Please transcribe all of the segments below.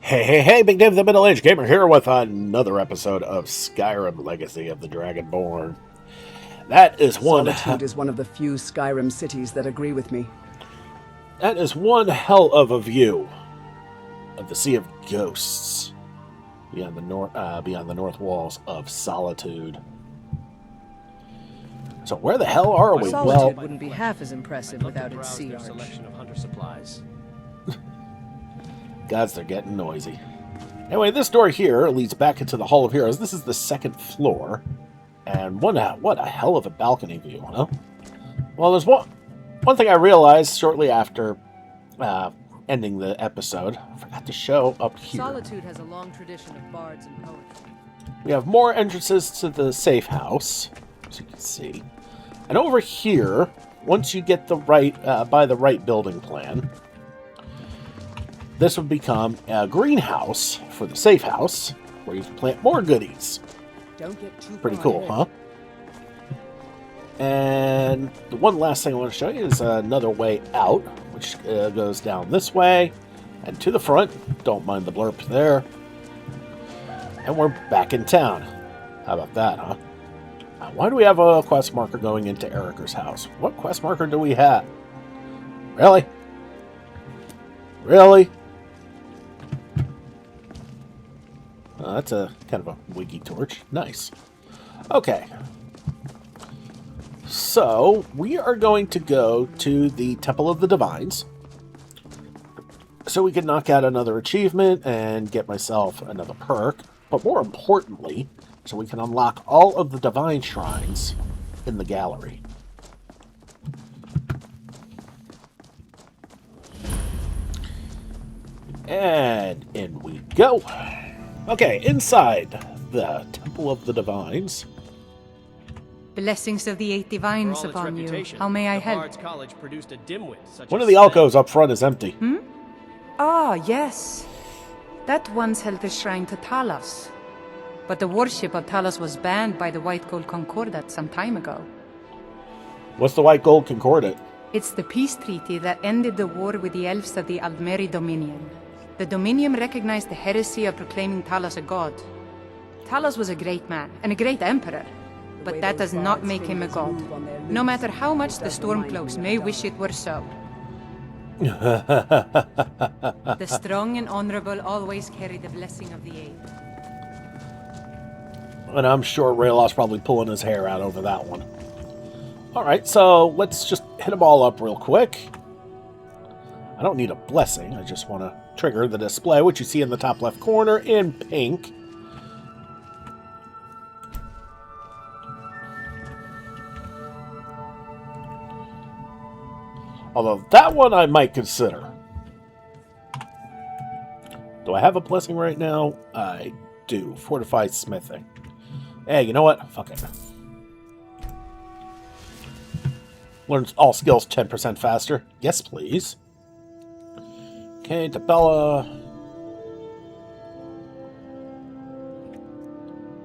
Hey, Big Dave the Middle-Aged Gamer here with another episode of Skyrim Legacy of the Dragonborn. That is Solitude is one of the few Skyrim cities that agree with me. That is one hell of a view of the Sea of Ghosts beyond the north walls of Solitude. So where the hell are we? Solitude wouldn't be half as impressive without its sea arch. Selection of hunter supplies. Gods, they're getting noisy. Anyway, this door here leads back into the Hall of Heroes. This is the second floor. And what a hell of a balcony view, huh? Well, there's one thing I realized shortly after ending the episode. I forgot to show up here. Solitude has a long tradition of bards and poetry. We have more entrances to the safe house, as you can see. And over here, once you get by the right building plan, this would become a greenhouse for the safe house, where you can plant more goodies. Don't get too Pretty cool, huh? And the one last thing I want to show you is another way out, which goes down this way and to the front. Don't mind the blurb there. And we're back in town. How about that, huh? Why do we have a quest marker going into Erica's house? What quest marker do we have? Really? Really? That's a kind of a wiggy torch. Nice. Okay. So, we are going to go to the Temple of the Divines, so we can knock out another achievement and get myself another perk. But more importantly, so we can unlock all of the Divine Shrines in the gallery. And in we go. Okay, inside the Temple of the Divines. Blessings of the Eight Divines upon you. How may I help? One of the alcoves up front is empty. Ah, yes. That once held the shrine to Talos. But the worship of Talos was banned by the White Gold Concordat some time ago. What's the White Gold Concordat? It's the peace treaty that ended the war with the elves of the Aldmeri Dominion. The Dominion recognized the heresy of proclaiming Talos a god. Talos was a great man and a great emperor, but that does not make him a god, no matter how much the Stormcloaks may wish it were so. The strong and honorable always carry the blessing of the Eight. And I'm sure Raylaw's probably pulling his hair out over that one. Alright, so let's just hit them all up real quick. I don't need a blessing, I just want to trigger the display, which you see in the top left corner in pink. Although that one I might consider. Do I have a blessing right now? I do. Fortified smithing. Hey, you know what? Fuck it. Learns all skills 10% faster. Yes, please. Okay, Tabella.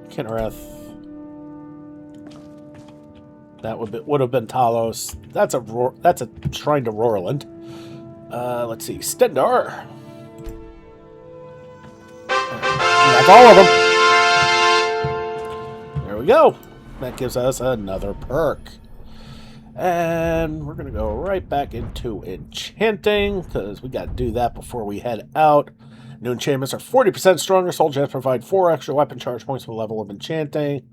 Kinnereth. That would have been Talos. That's a shrine to Rorland. Let's see, Stendar. That's all of them. There we go. That gives us another perk. And we're going to go right back into enchanting, because we got to do that before we head out. New enchantments are 40% stronger. Soul gems provide 4 extra weapon charge points for the level of enchanting.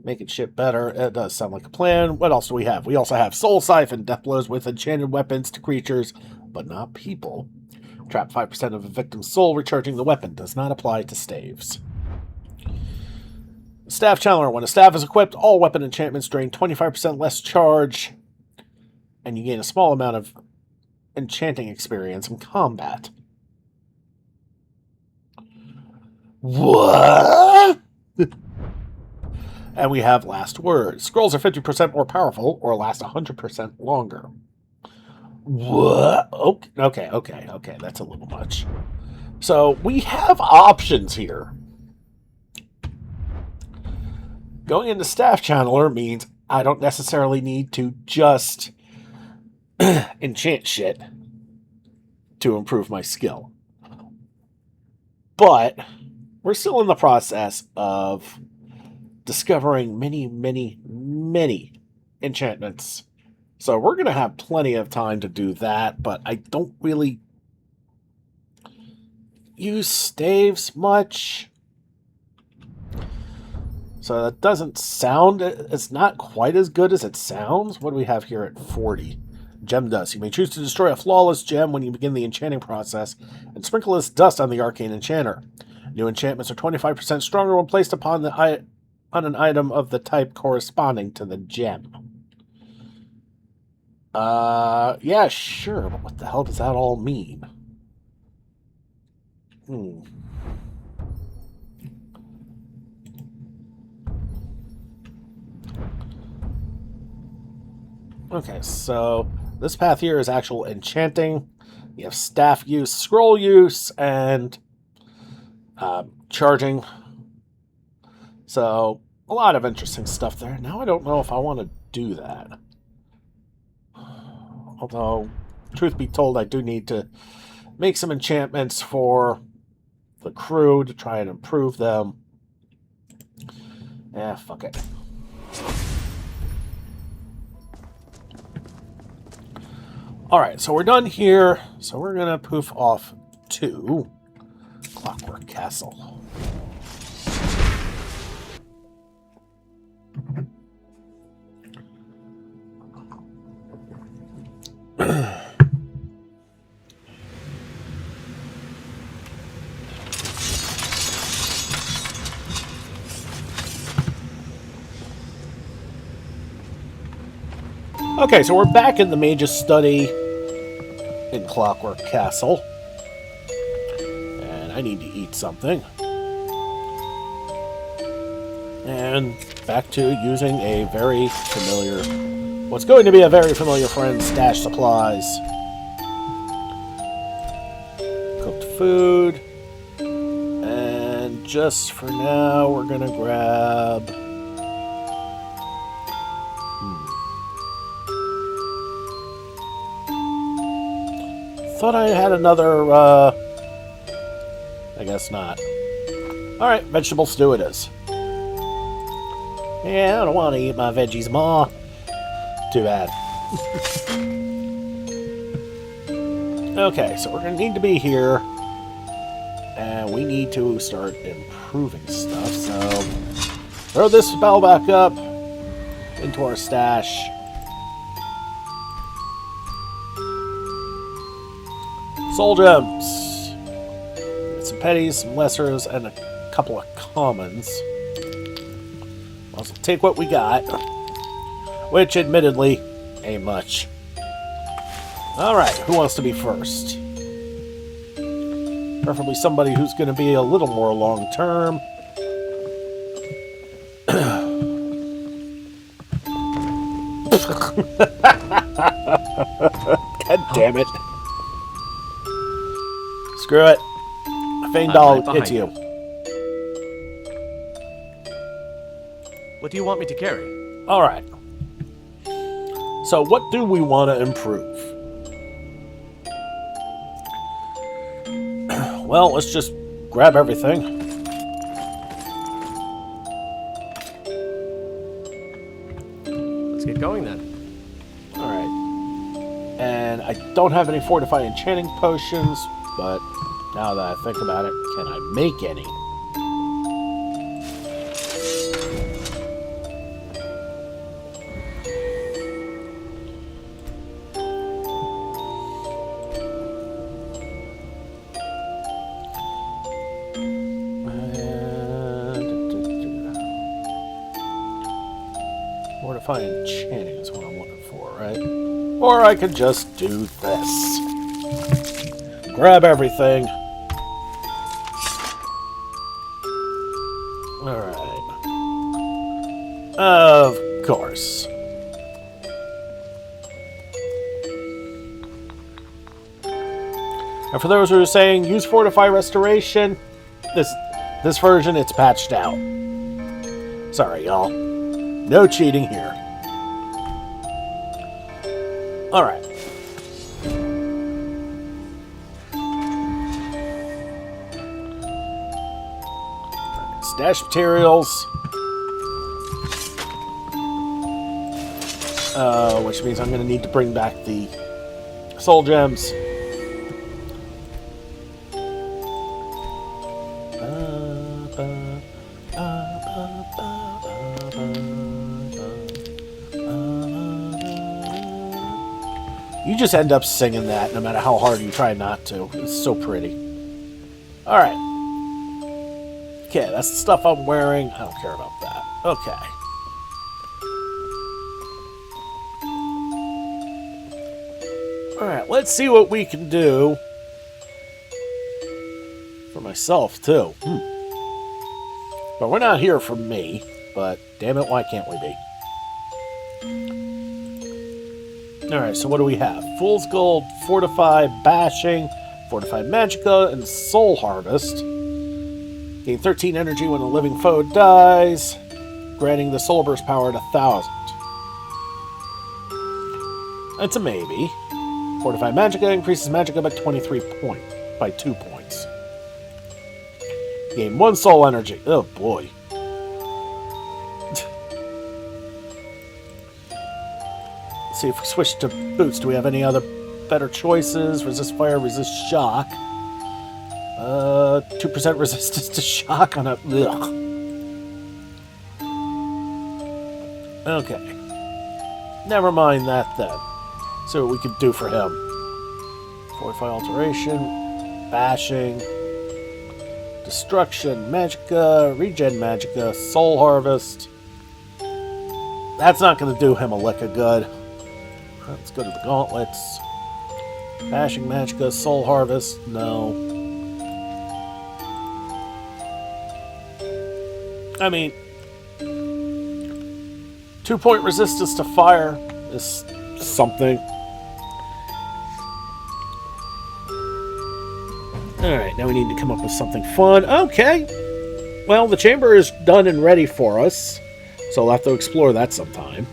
Making shit better. It does sound like a plan. What else do we have? We also have Soul Siphon, death blows with enchanted weapons to creatures, but not people. Trap 5% of a victim's soul, recharging the weapon. Does not apply to staves. Staff Channeler. When a staff is equipped, all weapon enchantments drain 25% less charge, and you gain a small amount of enchanting experience in combat. What? And we have Last Word. Scrolls are 50% more powerful or last 100% longer. What? Okay. That's a little much. So we have options here. Going into Staff Channeler means I don't necessarily need to just enchant shit to improve my skill. But we're still in the process of discovering many, many, many enchantments. So we're going to have plenty of time to do that, but I don't really use staves much. So that doesn't sound... It's not quite as good as it sounds. What do we have here at 40? Gem dust. You may choose to destroy a flawless gem when you begin the enchanting process and sprinkle this dust on the arcane enchanter. New enchantments are 25% stronger when placed upon an item of the type corresponding to the gem. Yeah, sure, but what the hell does that all mean? Okay, so this path here is actual enchanting. You have staff use, scroll use, and charging. So, a lot of interesting stuff there. Now I don't know if I want to do that. Although, truth be told, I do need to make some enchantments for the crew to try and improve them. Fuck it. Alright, so we're done here. So we're going to poof off to Clockwork Castle. Okay, so we're back in the Mage's Study in Clockwork Castle. And I need to eat something. And back to using a very familiar... what's going to be a very familiar friend, stash supplies. Cooked food. And just for now, we're going to grab... Thought I had another, I guess not. Alright, vegetable stew it is. Yeah, I don't want to eat my veggies, Ma. Too bad. Okay, so we're going to need to be here. And we need to start improving stuff, so... throw this spell back up into our stash. Soul gems. Get some petties, some lessers, and a couple of commons. I'll take what we got. Which, admittedly, ain't much. Alright, who wants to be first? Preferably somebody who's going to be a little more long-term. God damn it. Screw it. Fanged Doll hits you. What do you want me to carry? Alright. So, what do we want to improve? Well, let's just grab everything. Let's get going then. Alright. And I don't have any fortified enchanting potions, but now that I think about it, can I make any? Fortified enchanting is what I'm looking for, right? Or I could just do this. Grab everything. Alright. Of course. And for those who are saying, use Fortify Restoration, this version, it's patched out. Sorry, y'all. No cheating here. Alright. Stash materials. Which means I'm going to need to bring back the soul gems. You just end up singing that no matter how hard you try not to. It's so pretty. Alright. Okay, that's the stuff I'm wearing. I don't care about that. Okay. Alright, let's see what we can do. For myself, too. But we're not here for me. But, damn it, why can't we be? Alright, so what do we have? Fool's Gold, Fortify, Bashing, Fortify Magicka, and Soul Harvest. Gain 13 energy when a living foe dies, granting the Soul Burst power at 1,000. That's a maybe. Fortify Magicka increases Magicka by 2 points. Gain 1 soul energy. Oh boy. Let's see if we switch to boots. Do we have any other better choices? Resist fire, resist shock. 2% resistance to shock on a... Ugh. Okay. Never mind that then. See what we can do for him. Fortify alteration, bashing, destruction, magicka, regen magicka, soul harvest. That's not going to do him a lick of good. Let's go to the gauntlets. Bashing magicka, soul harvest, no. I mean, 2-point resistance to fire is something. Alright, now we need to come up with something fun. Okay. Well, the chamber is done and ready for us, so we'll have to explore that sometime.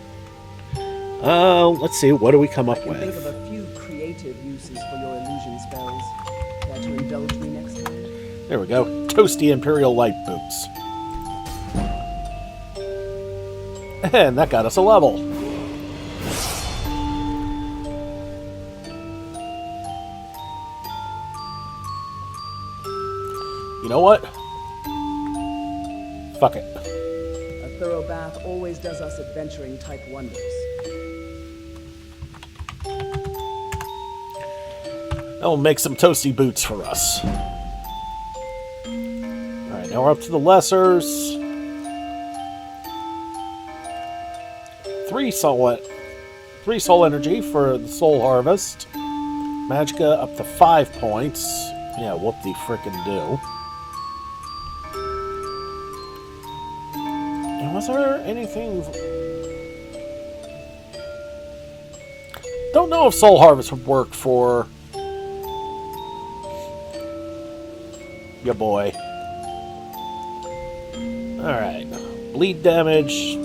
Let's see, what do we come up I can think with? of a few creative uses for your illusion spells. Care to indulge me next time? There we go. Toasty Imperial Light Boots. And that got us a level. You know what? Fuck it. A thorough bath always does us adventuring type wonders. That will make some toasty boots for us. Alright, now we're up to the lessers. 3 soul energy for the soul harvest. Magicka up to 5 points. Yeah, whoop-de-frickin' do. And was there anything... Don't know if soul harvest would work for... ya boy. Alright. Bleed damage.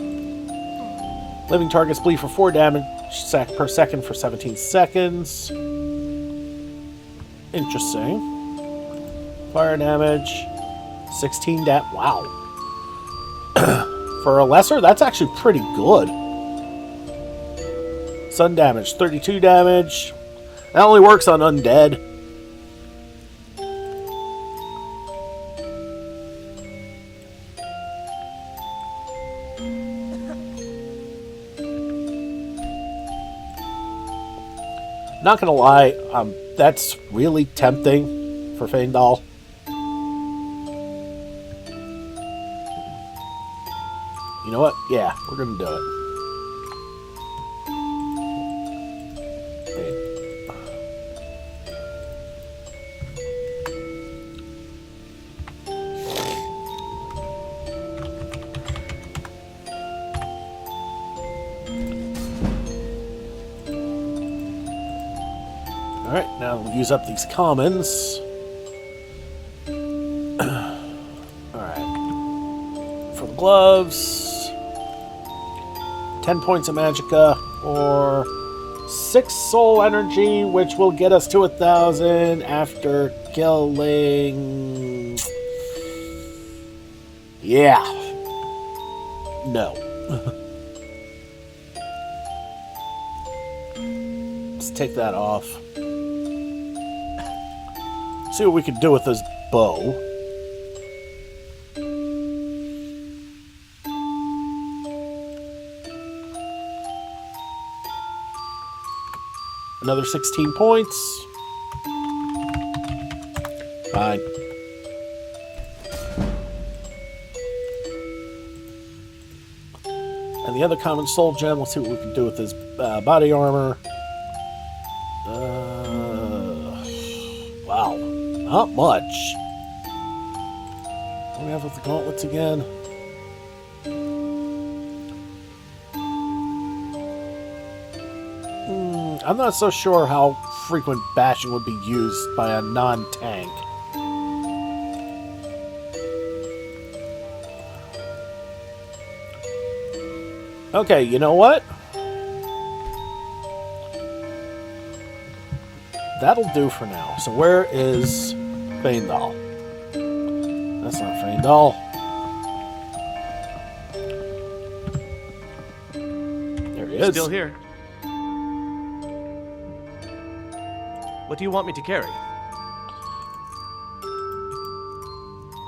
Living targets bleed for 4 damage per second for 17 seconds. Interesting. Fire damage. 16 damage. Wow. For a lesser, that's actually pretty good. Sun damage. 32 damage. That only works on undead. Not gonna lie, that's really tempting for Faendal. You know what? Yeah, we're gonna do it. Alright, now we'll use up these commons. Alright. For the gloves, 10 points of magicka, or 6 soul energy, which will get us to 1,000 after killing... Yeah. No. Let's take that off. See what we can do with this bow. Another 16 points. Fine. And the other common soul gem, let's see what we can do with this body armor. Wow. Not much. What do we have with the gauntlets again? I'm not so sure how frequent bashing would be used by a non-tank. Okay, you know what? That'll do for now. So where is Feindal? That's not Feindal. There he is. Still here. What do you want me to carry?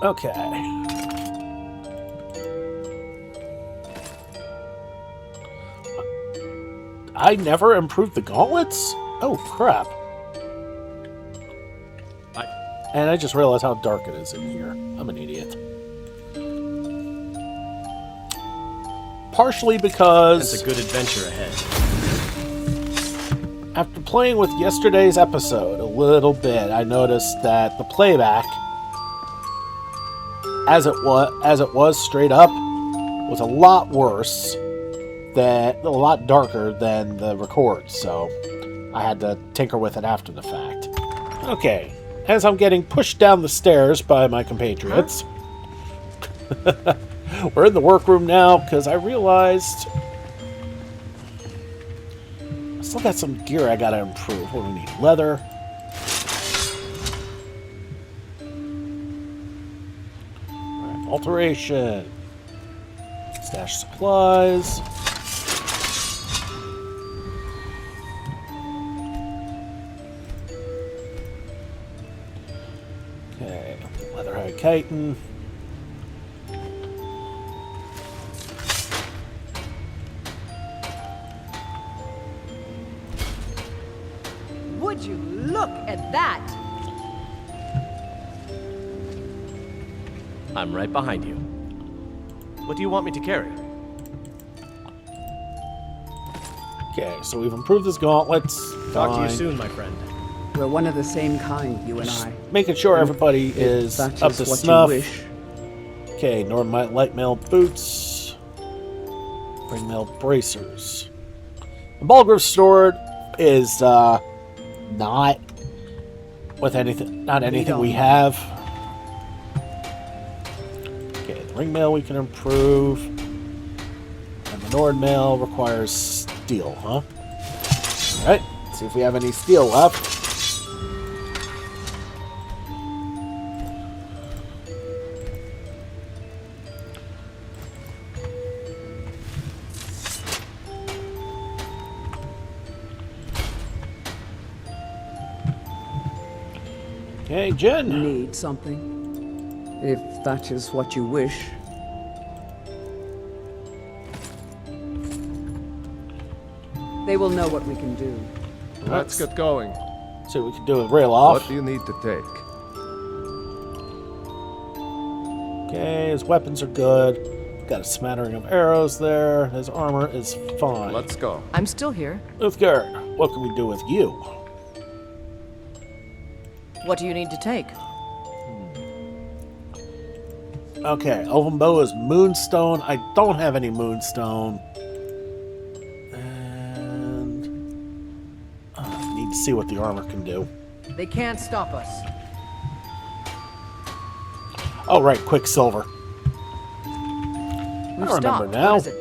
Okay. I never improved the gauntlets? Oh, crap. And I just realized how dark it is in here. I'm an idiot. Partially because... It's a good adventure ahead. After playing with yesterday's episode a little bit, I noticed that the playback, as it was straight up, was a lot worse, a lot darker than the record. So I had to tinker with it after the fact. Okay, as I'm getting pushed down the stairs by my compatriots, we're in the workroom now because I realized. Still got some gear I gotta improve. What do we need? Leather. Alright, alteration. Stash supplies. Okay, leatherhide chitin. Would you look at that? I'm right behind you. What do you want me to carry? Okay, so we've improved his gauntlets. Talk to you Fine. soon, my friend. We're one of the same kind, you and I. Making sure everybody If is that up is to what snuff. you wish. Okay, Northern light mail boots. Ring mail bracers. The Balgriff sword is not with anything, not anything we have. Okay, the ring mail we can improve, and the Nord mail requires steel, huh? All right, let's see if we have any steel left. Okay, Jen. Need something? If that is what you wish. They will know what we can do. Let's get going. See what we can do with rail off. What do you need to take? Okay, his weapons are good. Got a smattering of arrows there. His armor is fine. Let's go. I'm still here. Uthgard, what can we do with you? What do you need to take? Okay, Elven Bow is Moonstone. I don't have any Moonstone. And need to see what the armor can do. They can't stop us. Oh, right, Quicksilver. We've I remember stopped. now. What is it?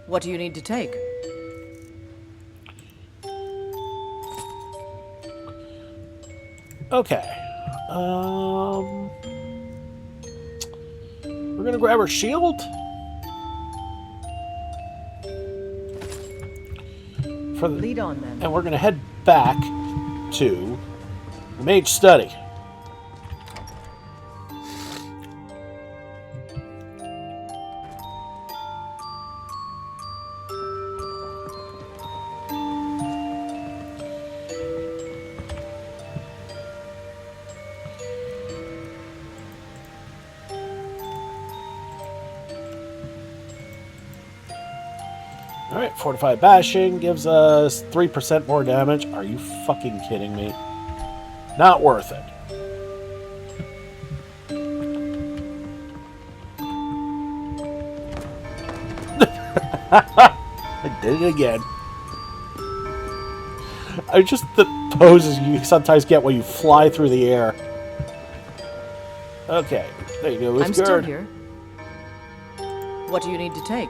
What do you need to take? Okay. We're gonna grab our shield. Lead on then. And we're gonna head back to the mage study. Alright, Fortified Bashing gives us 3% more damage. Are you fucking kidding me? Not worth it. I did it again. I just the poses you sometimes get when you fly through the air. Okay, there you go. I'm still here. What do you need to take?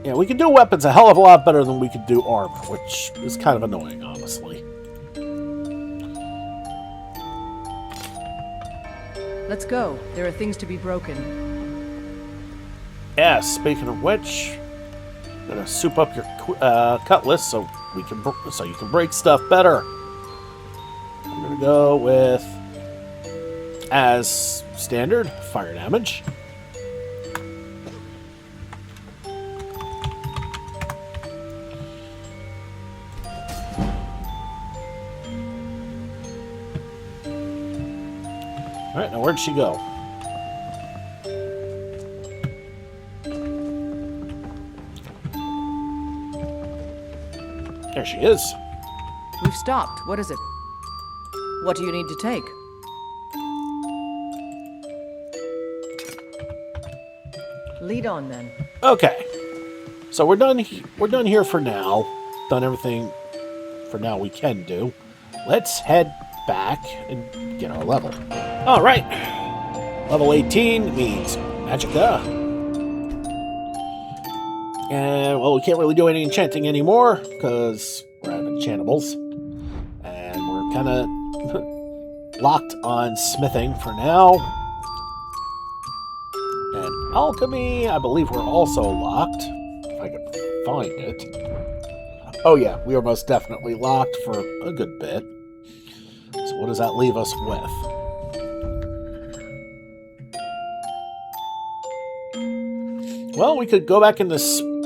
Yeah, we can do weapons a hell of a lot better than we could do armor, which is kind of annoying, honestly. Let's go. There are things to be broken. Yeah, speaking of which, I'm gonna soup up your cutlass so you can break stuff better. I'm gonna go with, as standard, fire damage. Alright, now where'd she go? There she is. We've stopped. What is it? What do you need to take? Lead on then. Okay. So we're done here for now. Done everything for now we can do. Let's head back and get our level. Alright. Level 18 means Magicka. And, well, we can't really do any enchanting anymore, because we're out of enchantables. And we're kind of locked on smithing for now. And alchemy, I believe we're also locked, if I can find it. Oh yeah, we are most definitely locked for a good bit. So what does that leave us with? Well, we could go back into speech.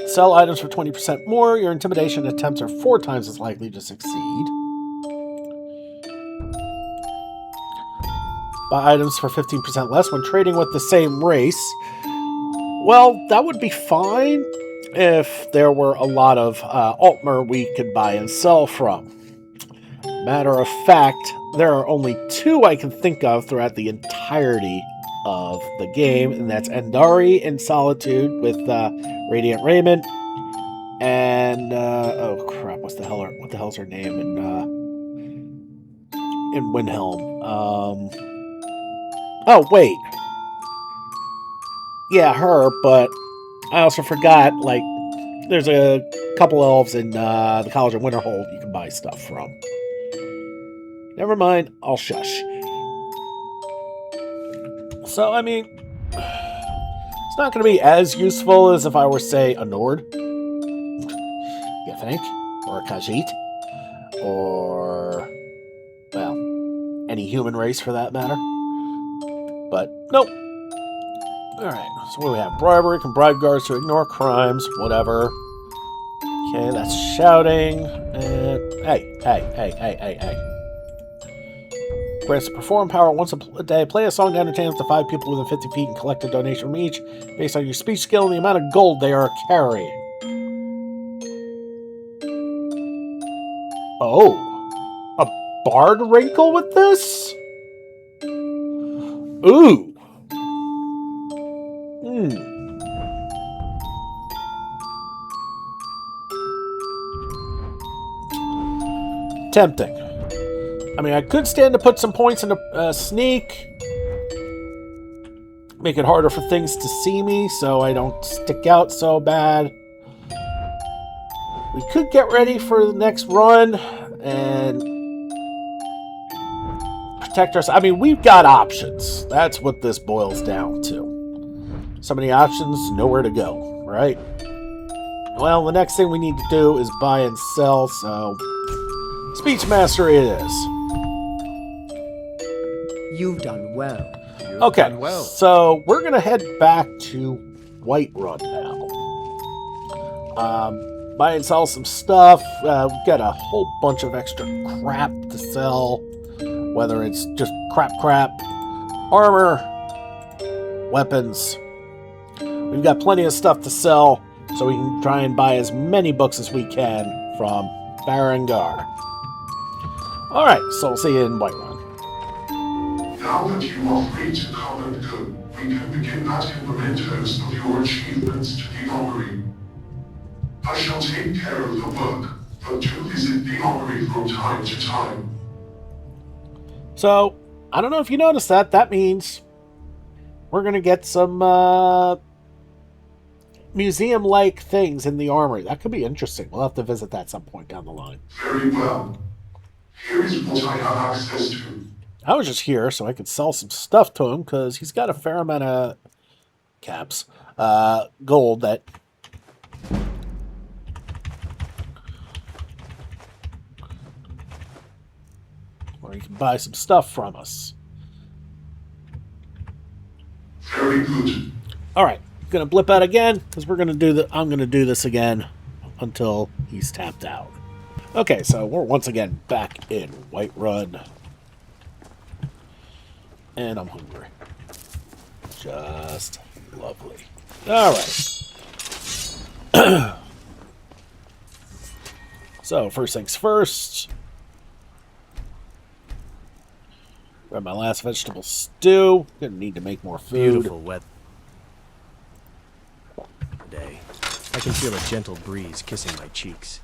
Sell items for 20% more. Your intimidation attempts are 4 times as likely to succeed. Buy items for 15% less when trading with the same race. Well, that would be fine if there were a lot of Altmer we could buy and sell from. Matter of fact, there are only 2 I can think of throughout the entirety of the game, and that's Endari in Solitude with Radiant Raiment, and oh crap, what the hell's her name in Windhelm? Oh wait, yeah, her. But I also forgot, like, there's a couple elves in the College of Winterhold you can buy stuff from. Never mind, I'll shush. So, I mean, it's not going to be as useful as if I were, say, a Nord. You think? Or a Khajiit. Or, well, any human race for that matter. But, nope. Alright, so what do we have? Bribery can bribe guards to ignore crimes, whatever. Okay, that's shouting. Hey. Grants perform power once a day. Play a song that entertains the 5 people within 50 feet and collect a donation from each based on your speech skill and the amount of gold they are carrying. Oh. A bard wrinkle with this? Ooh. Tempting. I mean, I could stand to put some points into sneak. Make it harder for things to see me so I don't stick out so bad. We could get ready for the next run and protect us. I mean, we've got options. That's what this boils down to. So many options, nowhere to go, right? Well, the next thing we need to do is buy and sell, so speech mastery it is. You've done well. You've Okay, done well. so we're going to head back to Whiterun now. Buy and sell some stuff. We've got a whole bunch of extra crap to sell, whether it's just crap, armor, weapons. We've got plenty of stuff to sell, so we can try and buy as many books as we can from Farengar. Alright, so we'll see you in Whiterun. Now that you are free to come and go, we can begin adding mementos of your achievements to the armory. I shall take care of the work, but do visit the armory from time to time. So, I don't know if you noticed that. That means we're going to get some museum-like things in the armory. That could be interesting. We'll have to visit that some point down the line. Very well. Here is what I have access to. I was just here so I could sell some stuff to him because he's got a fair amount of gold that... where he can buy some stuff from us. Very good. Alright, gonna blip out again because we're gonna do I'm gonna do this again until he's tapped out. Okay, so we're once again back in Whiterun. And I'm hungry. Just lovely. Alright. So, first things first. Grab my last vegetable stew. Gonna need to make more food. Beautiful weather day. I can feel a gentle breeze kissing my cheeks.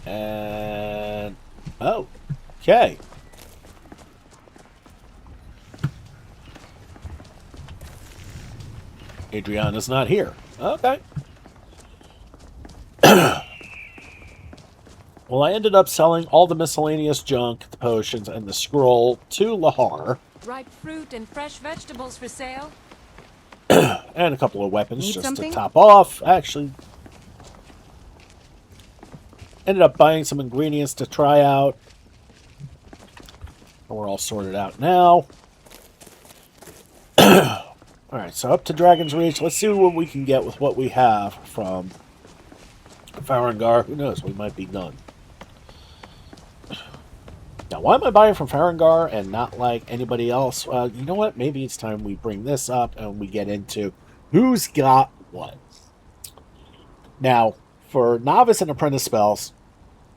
And... oh, okay. Adriana's not here. Okay. Well, I ended up selling all the miscellaneous junk, the potions, and the scroll to Lahar. Ripe fruit and fresh vegetables for sale. And a couple of weapons Need just something? to top off. I actually ended up buying some ingredients to try out. We're all sorted out now. Alright, so up to Dragon's Reach. Let's see what we can get with what we have from Farengar. Who knows? We might be done. Now, why am I buying from Farengar and not like anybody else? You know what? Maybe it's time we bring this up and we get into who's got what. Now, for novice and apprentice spells,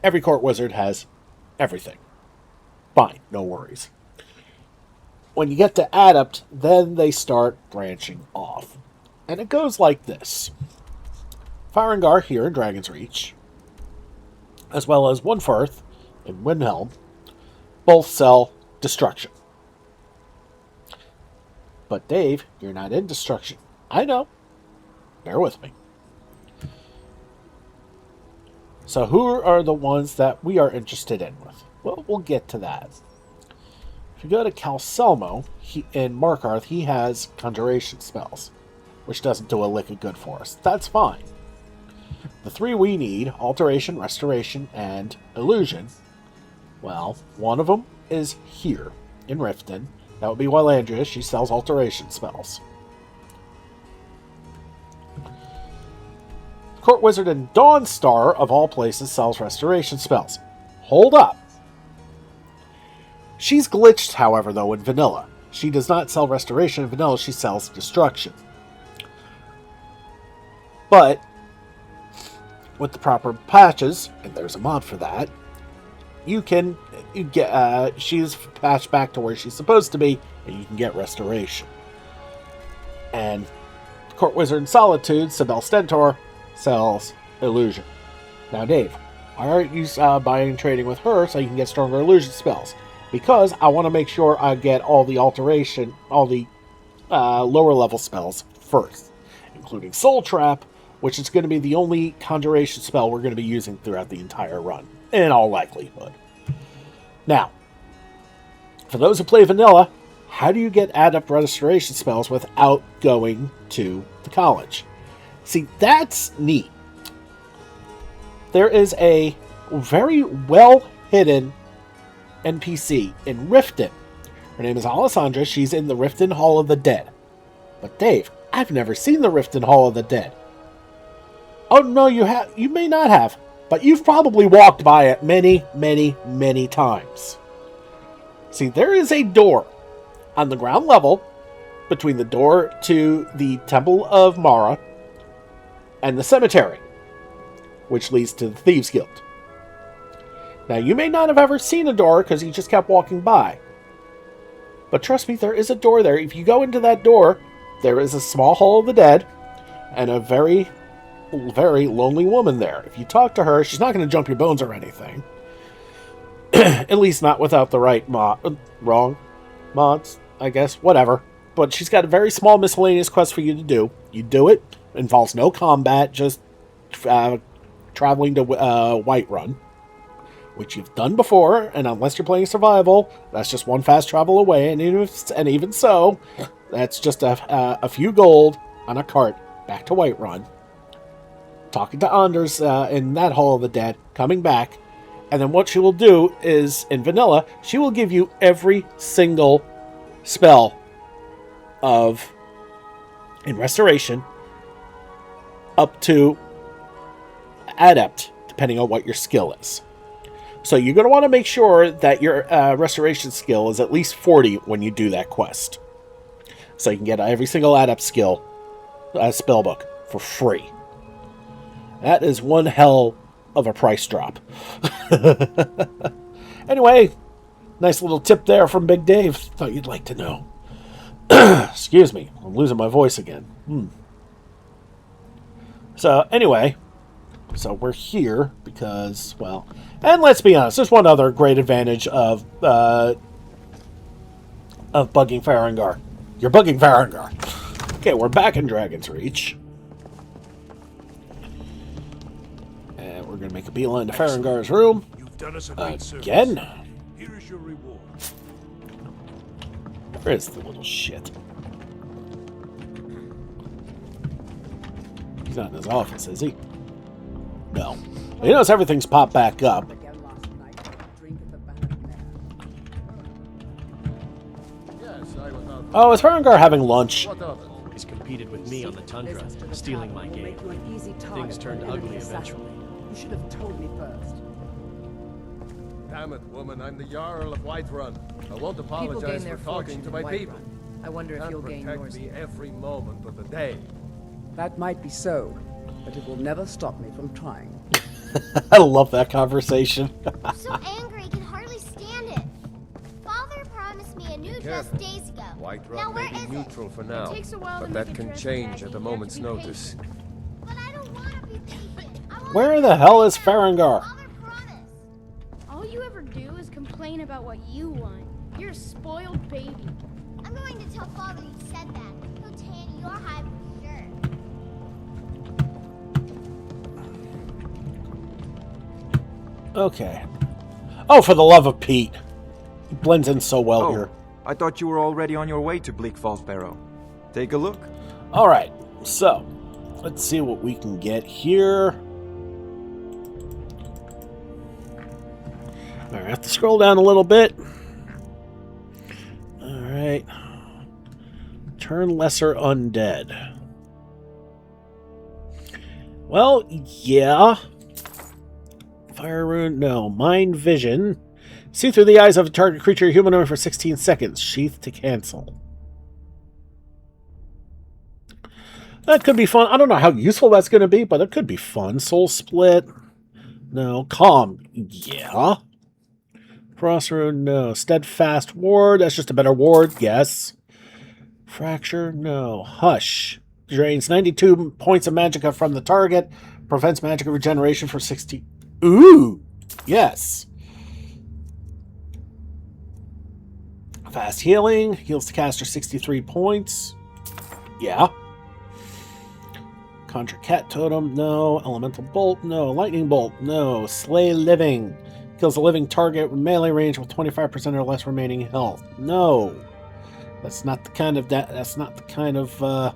every court wizard has everything. Fine, no worries. When you get to Adept, then they start branching off. And it goes like this. Farengar here in Dragon's Reach, as well as One Firth in Windhelm, both sell destruction. But Dave, you're not in destruction. I know. Bear with me. So who are the ones that we are interested in with? Well, we'll get to that. If you go to Calcelmo, in Markarth, he has conjuration spells, which doesn't do a lick of good for us. That's fine. The three we need, Alteration, Restoration, and Illusion, well, one of them is here, in Riften. That would be Wylandria. She sells Alteration spells. Court Wizard in Dawnstar, of all places, sells Restoration spells. Hold up. She's glitched, however, though, in Vanilla. She does not sell Restoration in Vanilla, she sells Destruction. But with the proper patches, and there's a mod for that, you get she's patched back to where she's supposed to be, and you can get Restoration. And Court Wizard in Solitude, Sibel Stentor, sells Illusion. Now, Dave, why aren't you buying and trading with her so you can get stronger Illusion spells? Because I want to make sure I get all the Alteration, all the lower level spells first, including Soul Trap, which is going to be the only conjuration spell we're going to be using throughout the entire run, in all likelihood. Now, for those who play vanilla, how do you get adept restoration spells without going to the college? See, that's neat. There is a very well hidden NPC in Riften. Her name is Alessandra. She's in the Riften Hall of the Dead. But Dave, I've never seen the Riften Hall of the Dead. Oh no, you may not have, but you've probably walked by it many, many, many times. See, there is a door on the ground level between the door to the Temple of Mara and the cemetery, which leads to the Thieves Guild. Now, you may not have ever seen a door because you just kept walking by. But trust me, there is a door there. If you go into that door, there is a small Hall of the Dead and a very, very lonely woman there. If you talk to her, she's not going to jump your bones or anything. At least not without the right wrong mods, I guess. Whatever. But she's got a very small miscellaneous quest for you to do. You do it. Involves no combat, just traveling to Whiterun, which you've done before, and unless you're playing survival, that's just one fast travel away, and even so, that's just a few gold on a cart back to Whiterun, talking to Anders in that Hall of the Dead, coming back, and then what she will do is, in vanilla, she will give you every single spell in Restoration, up to Adept, depending on what your skill is. So you're going to want to make sure that your Restoration skill is at least 40 when you do that quest. So you can get every single Adept skill spellbook for free. That is one hell of a price drop. Anyway, nice little tip there from Big Dave. Thought you'd like to know. Excuse me, I'm losing my voice again. So anyway, so we're here because, well, and let's be honest, there's one other great advantage of bugging Farengar. You're bugging Farengar. Okay, we're back in Dragon's Reach. And we're going to make a beeline to Farengar's room. You've done us a great again. service. Here is your reward. Where is the little shit? He's not in his office, is he? No. You notice everything's popped back up. Oh, is Farengar having lunch? He's competed with me on the tundra, stealing my game. Things turned ugly eventually. You should have told me first. Damn it, woman, I'm the Jarl of Whiterun. I won't People apologize gain their for talking fortune to in my Whiterun. people. I wonder if Can't you'll gain protect yours me here. every moment of the day. That might be so, but it will never stop me from trying. I love that conversation. I'm so angry I can hardly stand it. Father promised me a new dress days ago. Now Whiterun where may is be neutral for now, takes a while to but make that a can dress change ready. at a You have moment's to be notice. But I don't want to be patient. I want Where to the be hell is now. Farengar? Father promised. All you ever do is complain about what you want. You're a spoiled baby. I'm going to tell Father you said that. He'll tan your hide for sure. Okay. Oh, for the love of Pete. He blends in so well here. I thought you were already on your way to Bleak Falls Barrow. Take a look. Alright, so let's see what we can get here. Alright, I have to scroll down a little bit. Alright. Turn lesser undead. Well, yeah. Fire rune, no. Mind vision. See through the eyes of a target creature or humanoid for 16 seconds. Sheath to cancel. That could be fun. I don't know how useful that's going to be, but it could be fun. Soul split. No. Calm. Yeah. Frost rune, no. Steadfast ward. That's just a better ward. Yes. Fracture, no. Hush. Drains 92 points of magicka from the target. Prevents magicka regeneration for 60. Ooh. Yes. Fast healing. Heals the caster 63 points. Yeah. Conjure cat totem. No. Elemental bolt. No. Lightning bolt. No. Slay living. Kills a living target with melee range with 25% or less remaining health. No. That's not the kind of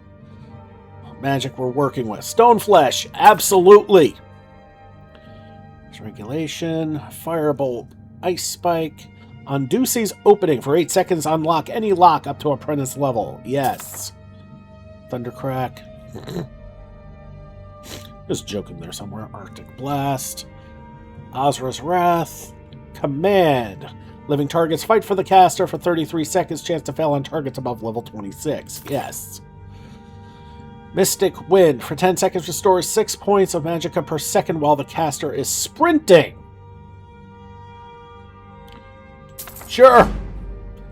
magic we're working with. Stone flesh, absolutely. Regulation, firebolt, ice spike. On Ducey's opening for 8 seconds, unlock any lock up to apprentice level. Yes. Thundercrack. Just joking there somewhere. Arctic Blast. Ozra's Wrath. Command. Living targets fight for the caster for 33 seconds. Chance to fail on targets above level 26. Yes. Mystic Wind. For 10 seconds restores 6 points of magicka per second while the caster is sprinting. Sure.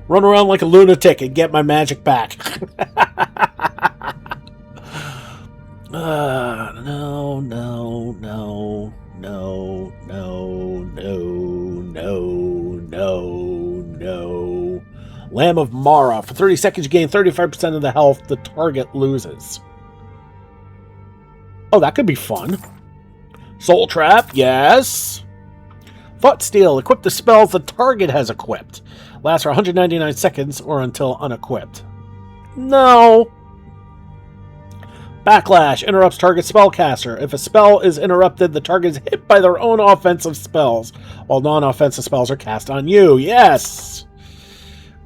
Run around like a lunatic and get my magic back. No. Lamb of Mara. For 30 seconds, you gain 35% of the health the target loses. Oh, that could be fun. Soul Trap, yes. Thought Steal. Equip the spells the target has equipped. Lasts for 199 seconds or until unequipped. No. Backlash. Interrupts target spellcaster. If a spell is interrupted, the target is hit by their own offensive spells, while non-offensive spells are cast on you. Yes.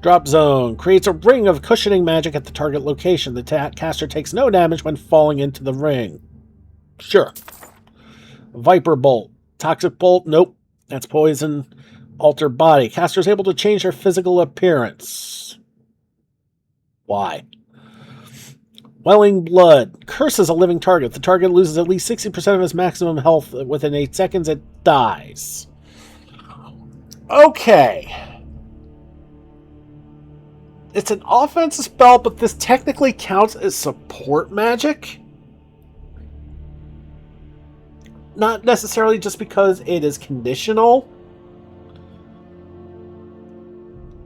Drop Zone. Creates a ring of cushioning magic at the target location. The caster takes no damage when falling into the ring. Sure. Viper Bolt. Toxic Bolt. Nope. That's poison. Alter Body. Caster is able to change their physical appearance. Why? Welling Blood. Curses a living target. The target loses at least 60% of its maximum health within 8 seconds. It dies. Okay. It's an offensive spell, but this technically counts as support magic. Not necessarily just because it is conditional.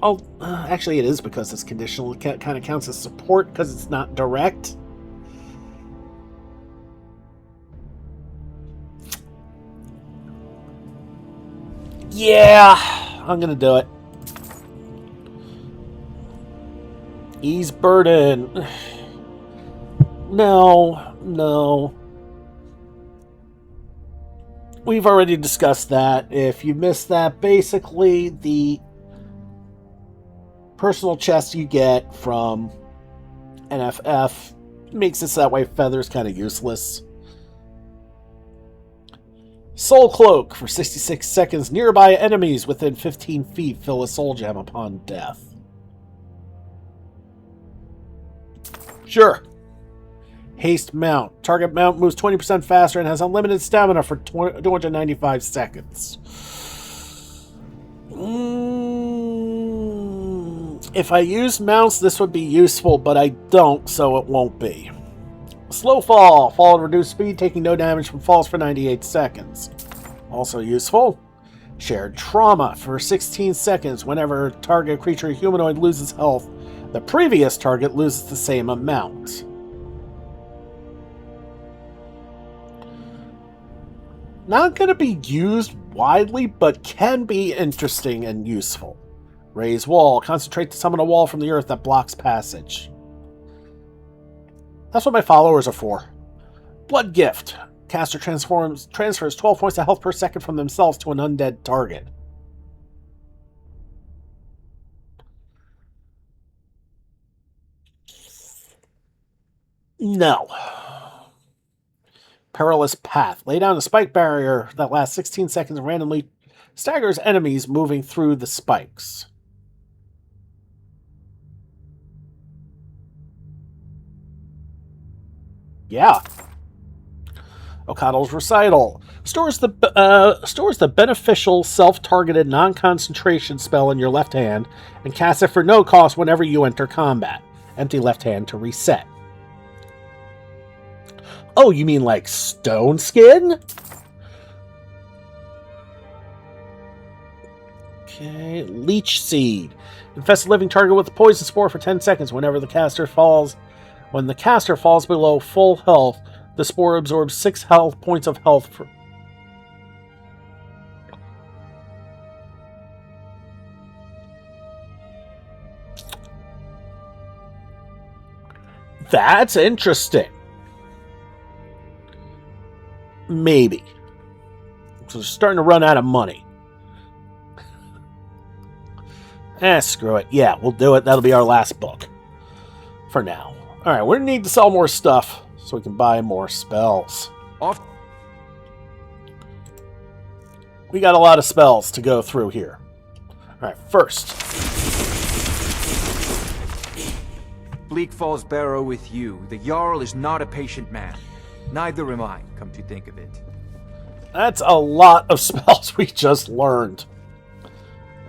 Oh, actually it is because it's conditional. It kind of counts as support because it's not direct. Yeah, I'm going to do it. Ease burden. No. We've already discussed that. If you missed that, basically the personal chest you get from NFF makes it so that way Feather's kind of useless. Soul Cloak. For 66 seconds, nearby enemies within 15 feet fill a soul gem upon death. Sure. Haste Mount. Target mount moves 20% faster and has unlimited stamina for 295 seconds. If I use mounts, this would be useful, but I don't, so it won't be. Slow Fall. Fall at reduced speed, taking no damage from falls for 98 seconds. Also useful. Shared Trauma. For 16 seconds, whenever target creature humanoid loses health, the previous target loses the same amount. Not going to be used widely, but can be interesting and useful. Raise Wall. Concentrate to summon a wall from the earth that blocks passage. That's what my followers are for. Blood Gift. Caster transfers 12 points of health per second from themselves to an undead target. No. Perilous Path. Lay down a spike barrier that lasts 16 seconds and randomly staggers enemies moving through the spikes. Yeah. Okato's Recital. Stores the beneficial self-targeted non-concentration spell in your left hand and casts it for no cost whenever you enter combat. Empty left hand to reset. Oh, you mean like Stone Skin? Okay, Leech Seed. Infest a living target with a poison spore for 10 seconds whenever the caster falls. When the caster falls below full health, the spore absorbs 6 health points of health. That's interesting. Maybe. So they're starting to run out of money. Screw it. Yeah, we'll do it. That'll be our last book. For now. Alright, we're going to need to sell more stuff so we can buy more spells. Off. We got a lot of spells to go through here. Alright, first. Bleak Falls Barrow with you. The Jarl is not a patient man. Neither am I, come to think of it. That's a lot of spells we just learned.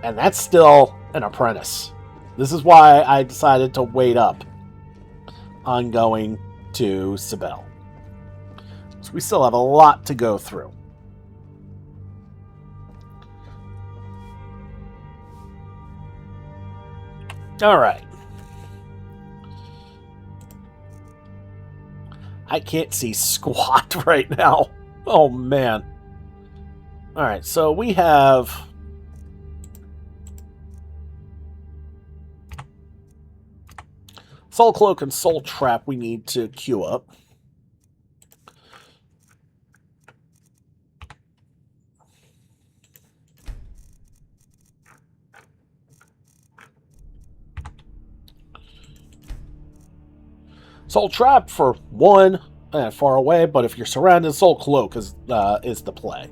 And that's still an apprentice. This is why I decided to wait up on going to Sibel. So we still have a lot to go through. Alright. I can't see squat right now. Oh, man. Alright, so we have... Soul Cloak and Soul Trap we need to queue up. Soul Trap for one, far away, but if you're surrounded, Soul Cloak is the play.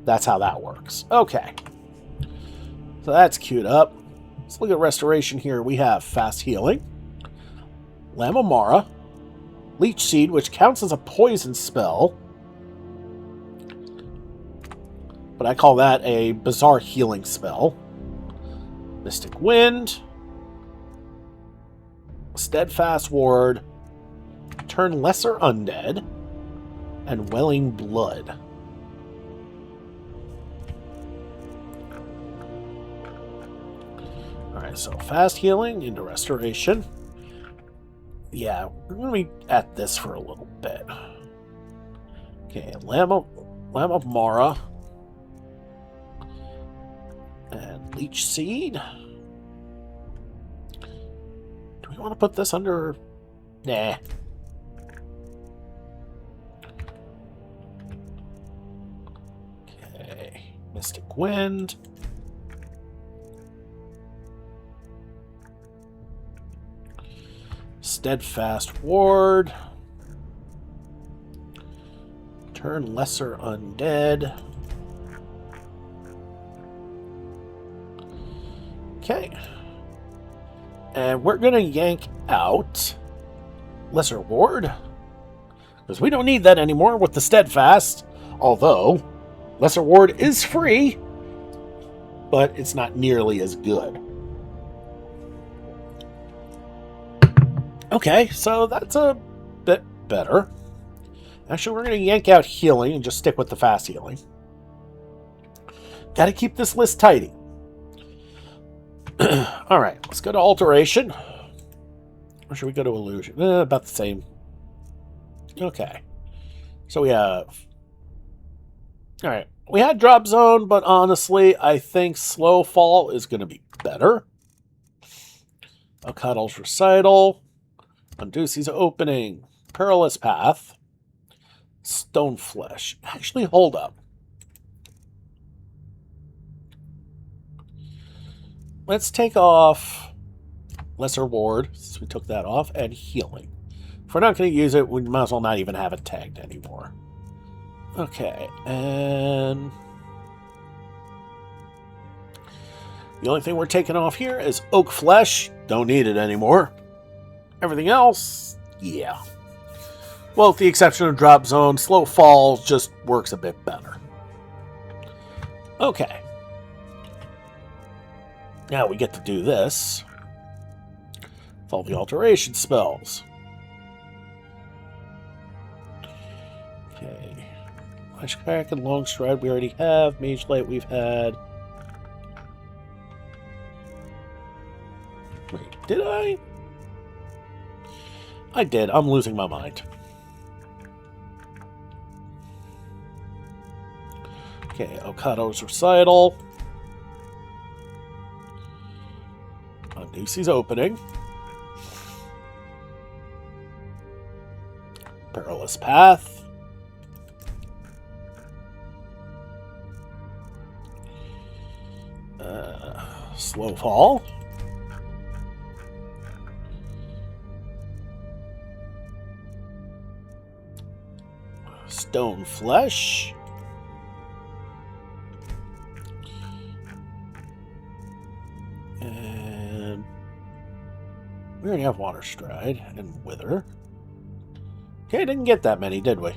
That's how that works. Okay. So that's queued up. Let's look at Restoration here. We have Fast Healing, Lamb of Mara, Leech Seed, which counts as a poison spell, but I call that a bizarre healing spell. Mystic Wind, Steadfast Ward, Turn Lesser Undead, and Welling Blood. Alright, so Fast Healing into Restoration. Yeah, we're going to be at this for a little bit. Okay, Lamb of Mara. And Leech Seed. Do we want to put this under... Nah. Okay, Mystic Wind. Steadfast Ward. Turn Lesser Undead. Okay. And we're going to yank out Lesser Ward, because we don't need that anymore with the Steadfast. Although, Lesser Ward is free, but it's not nearly as good. Okay, so that's a bit better. Actually, we're going to yank out Healing and just stick with the Fast Healing. Got to keep this list tidy. Alright, let's go to Alteration. Or should we go to Illusion? About the same. Okay. So we have... Alright, we had Drop Zone, but honestly, I think Slow Fall is going to be better. O'Cuddle's Recital. Unducey's Opening, Perilous Path, Stoneflesh. Actually, hold up. Let's take off Lesser Ward, since we took that off, and Healing. If we're not going to use it, we might as well not even have it tagged anymore. Okay, and... the only thing we're taking off here is Oak Flesh. Don't need it anymore. Everything else, yeah. Well, with the exception of Drop Zone, Slow Fall just works a bit better. Okay. Now we get to do this. With all the alteration spells. Okay. Flash Crack and Long Stride we already have. Mage Light we've had. Wait, did I? I did. I'm losing my mind. Okay, Okado's Recital. Unducey's Opening. perilous path. Slow fall. Stone flesh. And we already have water stride and wither. Okay, didn't get that many, did we?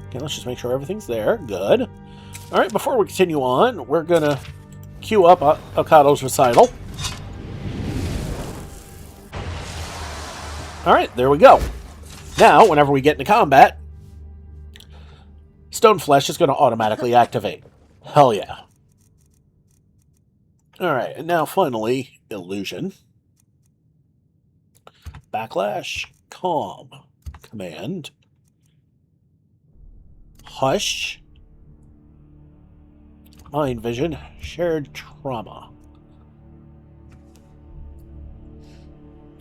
Okay, let's just make sure everything's there. Good. Alright, before we continue on, we're going to queue up Okado's recital. Alright, there we go. Now, whenever we get into combat, Stone Flesh is going to automatically activate. Hell yeah. Alright, and now finally, Illusion. Backlash, Calm, Command, Hush, Mind Vision, Shared Trauma.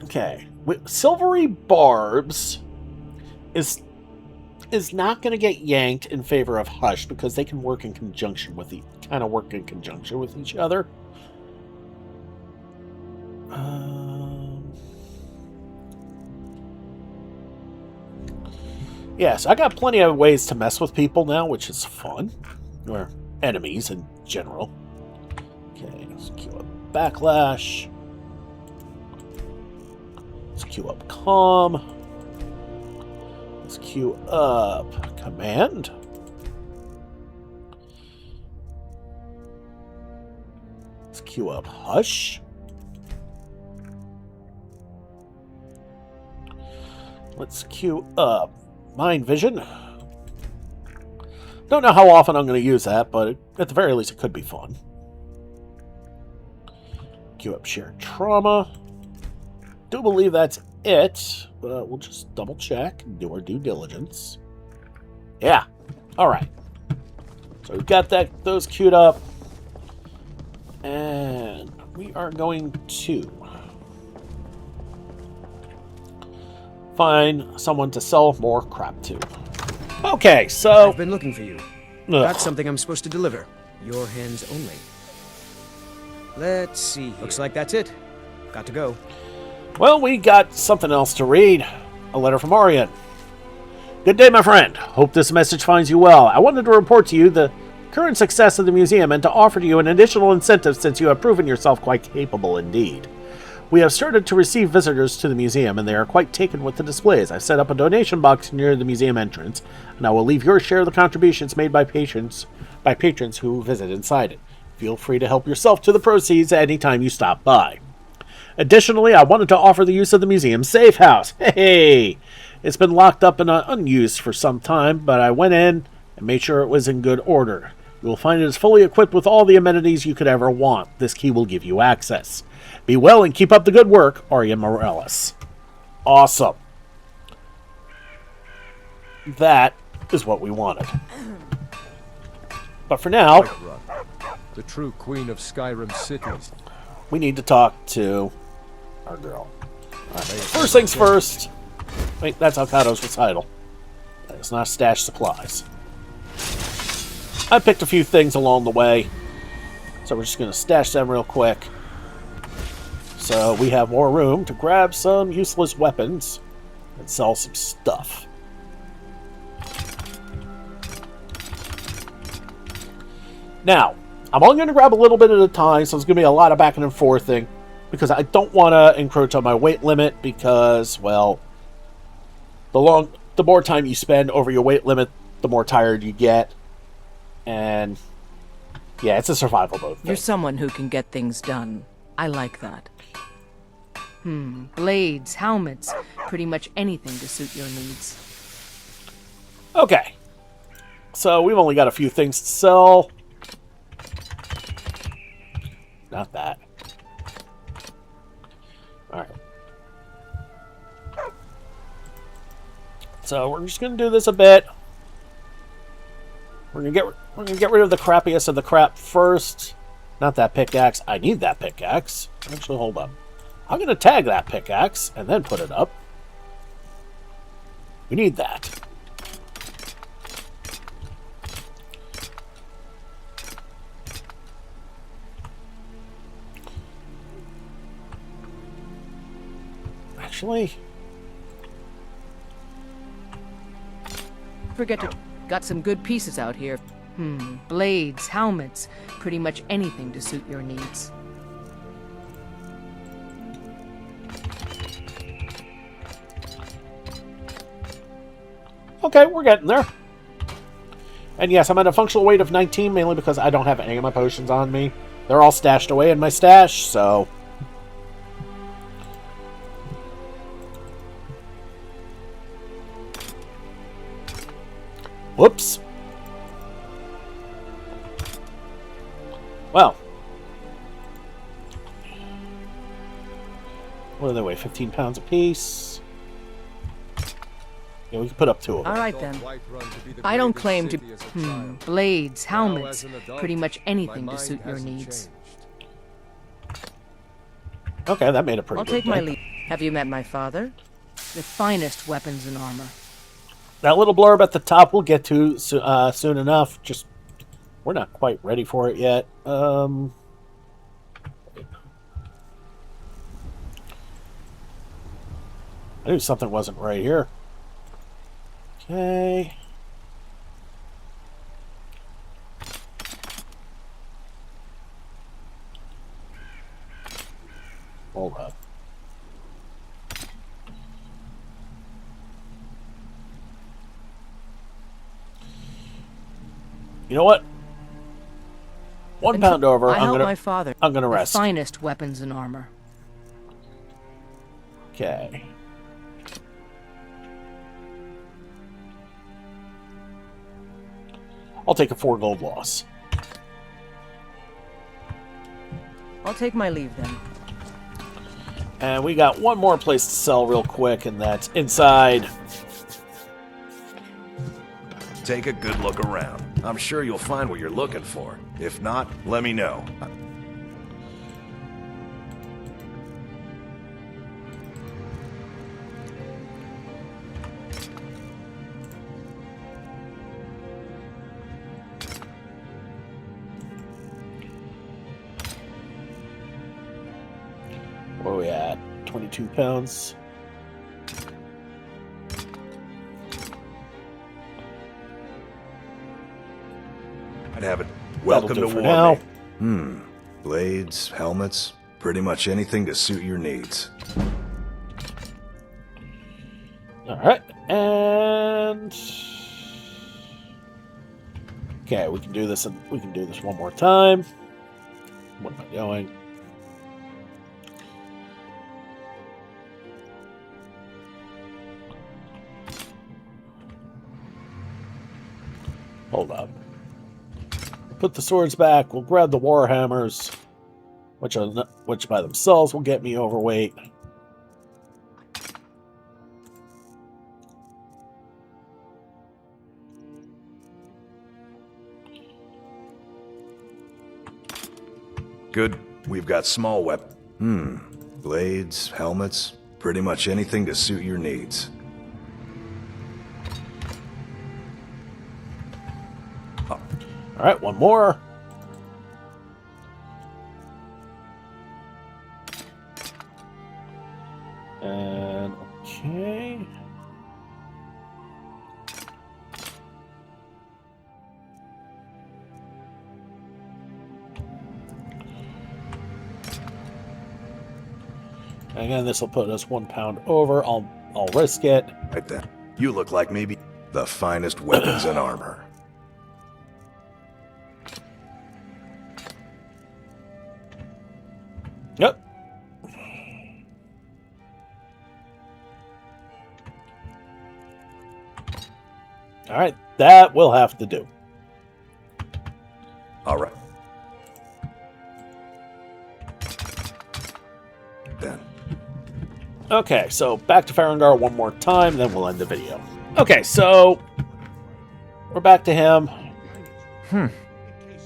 Okay, Silvery Barbs is not going to get yanked in favor of Hush because they can work in conjunction with each other. Yes, I got plenty of ways to mess with people now, which is fun. Or enemies in general. Okay, let's queue up Backlash. Let's queue up Calm. Let's queue up Command. Let's queue up Hush. Let's queue up Mind Vision. Don't know how often I'm going to use that, but at the very least it could be fun. Queue up Shared Trauma. Do believe that's it, but we'll just double check and do our due diligence. Yeah. Alright. So we've got those queued up. And we are going to find someone to sell more crap to. Okay, so I've been looking for you. Got something I'm supposed to deliver. Your hands only. Let's see. Looks like that's it. Got to go. Well, we got something else to read. A letter from Arian. Good day, my friend. Hope this message finds you well. I wanted to report to you the current success of the museum and to offer to you an additional incentive since you have proven yourself quite capable indeed. We have started to receive visitors to the museum, and they are quite taken with the displays. I've set up a donation box near the museum entrance, and I will leave your share of the contributions made by patrons who visit inside it. Feel free to help yourself to the proceeds any time you stop by. Additionally, I wanted to offer the use of the museum safe house. Hey! It's been locked up and unused for some time, but I went in and made sure it was in good order. You will find it is fully equipped with all the amenities you could ever want. This key will give you access. Be well and keep up the good work, Arya Morales. Awesome. That is what we wanted. But for now, the true queen of Skyrim cities. We need to talk to our girl. Right. First things first. Wait, that's Okado's recital. It's not stash supplies. I picked a few things along the way, so we're just going to stash them real quick. So we have more room to grab some useless weapons and sell some stuff. Now, I'm only going to grab a little bit at a time, so it's going to be a lot of back and forthing, because I don't want to encroach on my weight limit, because, well, the more time you spend over your weight limit, the more tired you get. And, yeah, it's a survival mode thing. You're someone who can get things done. I like that. Blades, helmets, pretty much anything to suit your needs. Okay. So, we've only got a few things to sell. Not that. Alright. So, we're just going to do this a bit. We're gonna get rid of the crappiest of the crap first. Not that pickaxe. I need that pickaxe. Actually, hold up. I'm gonna tag that pickaxe and then put it up. We need that. Actually, Forget to... Got some good pieces out here. Blades, helmets, pretty much anything to suit your needs. okay, we're getting there. And yes, I'm at a functional weight of 19, mainly because I don't have any of my potions on me. They're all stashed away in my stash, so... Whoops. Well. What do they weigh? 15 pounds apiece. Yeah, we can put up 2 of them. All right, then. I don't claim to... blades, helmets, pretty much anything to suit your needs. Okay, that made a pretty I'll good take my thing. leave. Have you met my father? The finest weapons and armor. That little blurb at the top we'll get to soon enough. Just, we're not quite ready for it yet. I knew something wasn't right here. Okay. Hold up. You know what? 1 pound over. I helped my father. I'm gonna rest. The finest weapons and armor. Okay. I'll take a 4 gold loss. I'll take my leave then. And we got one more place to sell real quick, and that's inside. Take a good look around. I'm sure you'll find what you're looking for. If not, let me know. Where are we at? 22 pounds. I'd have it. Welcome to for war. now. Blades, helmets, pretty much anything to suit your needs. All right, and okay, we can do this. We can do this one more time. What am I doing? Hold up. Put the swords back. We'll grab the warhammers, which by themselves will get me overweight. Good. We've got small weapons. Blades, helmets, pretty much anything to suit your needs. All right, one more. And okay. Again, this will put us 1 pound over. I'll risk it. Right then. You look like maybe the finest weapons and armor. Yep. All right, that will have to do. All right. Then. Okay, so back to Farengar one more time, then we'll end the video. Okay, so we're back to him.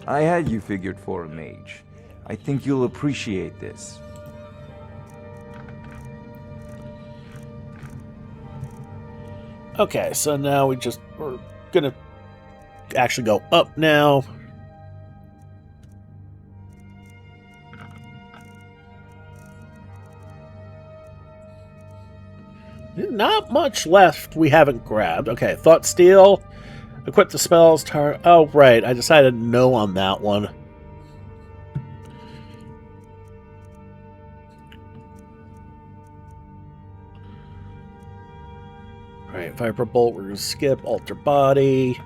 I had you figured for a mage. I think you'll appreciate this. Okay, so now we're gonna actually go up now. Not much left we haven't grabbed. Okay, Thought Steel. Equip the spells. Oh, right. I decided no on that one. Alright, Viper Bolt. We're going to skip. Alter Body.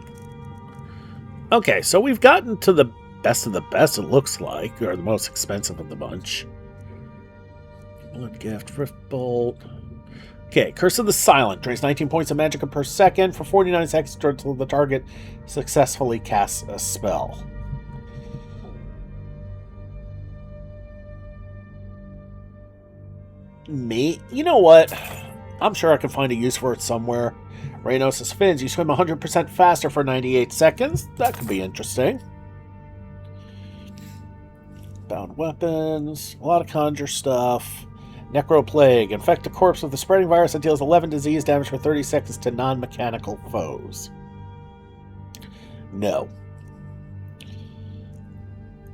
Okay, so we've gotten to the best of the best, it looks like. Or the most expensive of the bunch. Blood Gift. Rift Bolt. Okay, Curse of the Silent. Drains 19 points of magicka per second for 49 seconds until the target successfully casts a spell. Me? You know what? I'm sure I can find a use for it somewhere. Reynos' Fins. You swim 100% faster for 98 seconds. That could be interesting. Bound Weapons. A lot of conjure stuff. Necroplague. Infect a corpse with the spreading virus that deals 11 disease damage for 30 seconds to non-mechanical foes. No.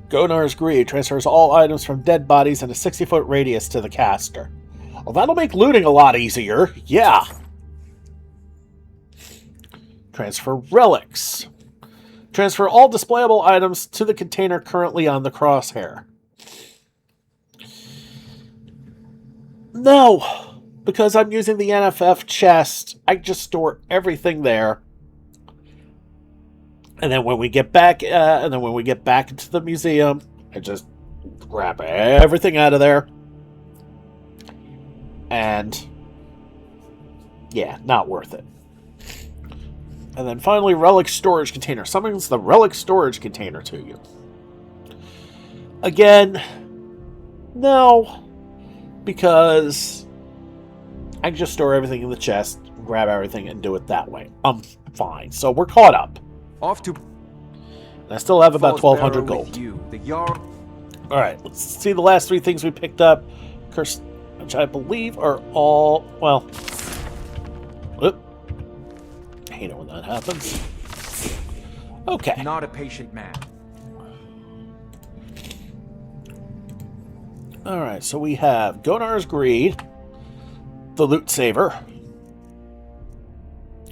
Gonar's Greed transfers all items from dead bodies in a 60-foot radius to the caster. Well, that'll make looting a lot easier. Yeah. Transfer Relics. Transfer all displayable items to the container currently on the crosshair. No, because I'm using the NFF chest, I just store everything there. And then when we get back, into the museum, I just grab everything out of there. And yeah, not worth it. And then finally, Relic Storage Container. Summons the Relic Storage Container to you. Again, no. Because I can just store everything in the chest, grab everything, and do it that way. I'm fine. So we're caught up. Off to. And I still have about 1,200 gold. Alright, let's see the last three things we picked up. Curse, which I believe are all, well... Whoop. I hate it when that happens. Okay. Not a patient man. Alright, so we have Gonar's Greed, the Loot Saver,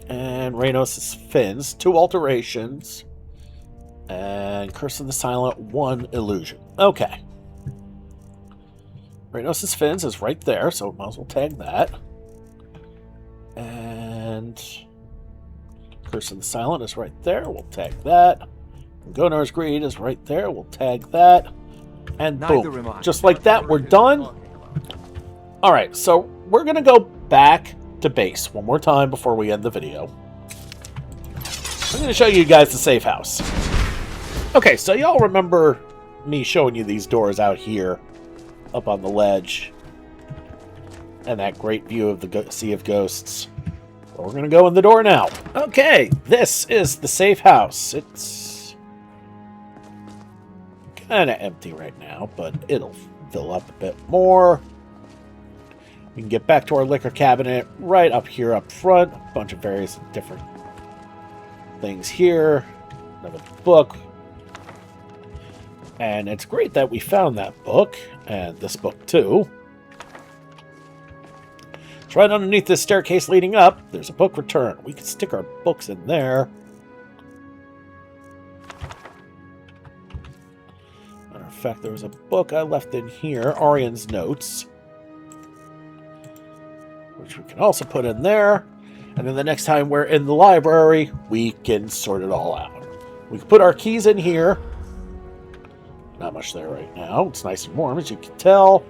and Reynos' Fins, 2 alterations, and Curse of the Silent, 1 illusion. Okay. Reynos' Fins is right there, so we might as well tag that. And Curse of the Silent is right there, we'll tag that. And Gonar's Greed is right there, we'll tag that. And boom. Just like that, we're done. Alright, so we're going to go back to base one more time before we end the video. I'm going to show you guys the safe house. Okay, so y'all remember me showing you these doors out here, up on the ledge, and that great view of the Sea of Ghosts. Well, we're going to go in the door now. Okay, this is the safe house. It's kind of empty right now, but it'll fill up a bit more. We can get back to our liquor cabinet right up here up front. A bunch of various different things here. Another book. And it's great that we found that book, and this book too. It's right underneath this staircase leading up. There's a book return. We can stick our books in there. Matter of fact, there was a book I left in here, Arian's Notes, which we can also put in there. And then the next time we're in the library, we can sort it all out. We can put our keys in here. Not much there right now. It's nice and warm, as you can tell.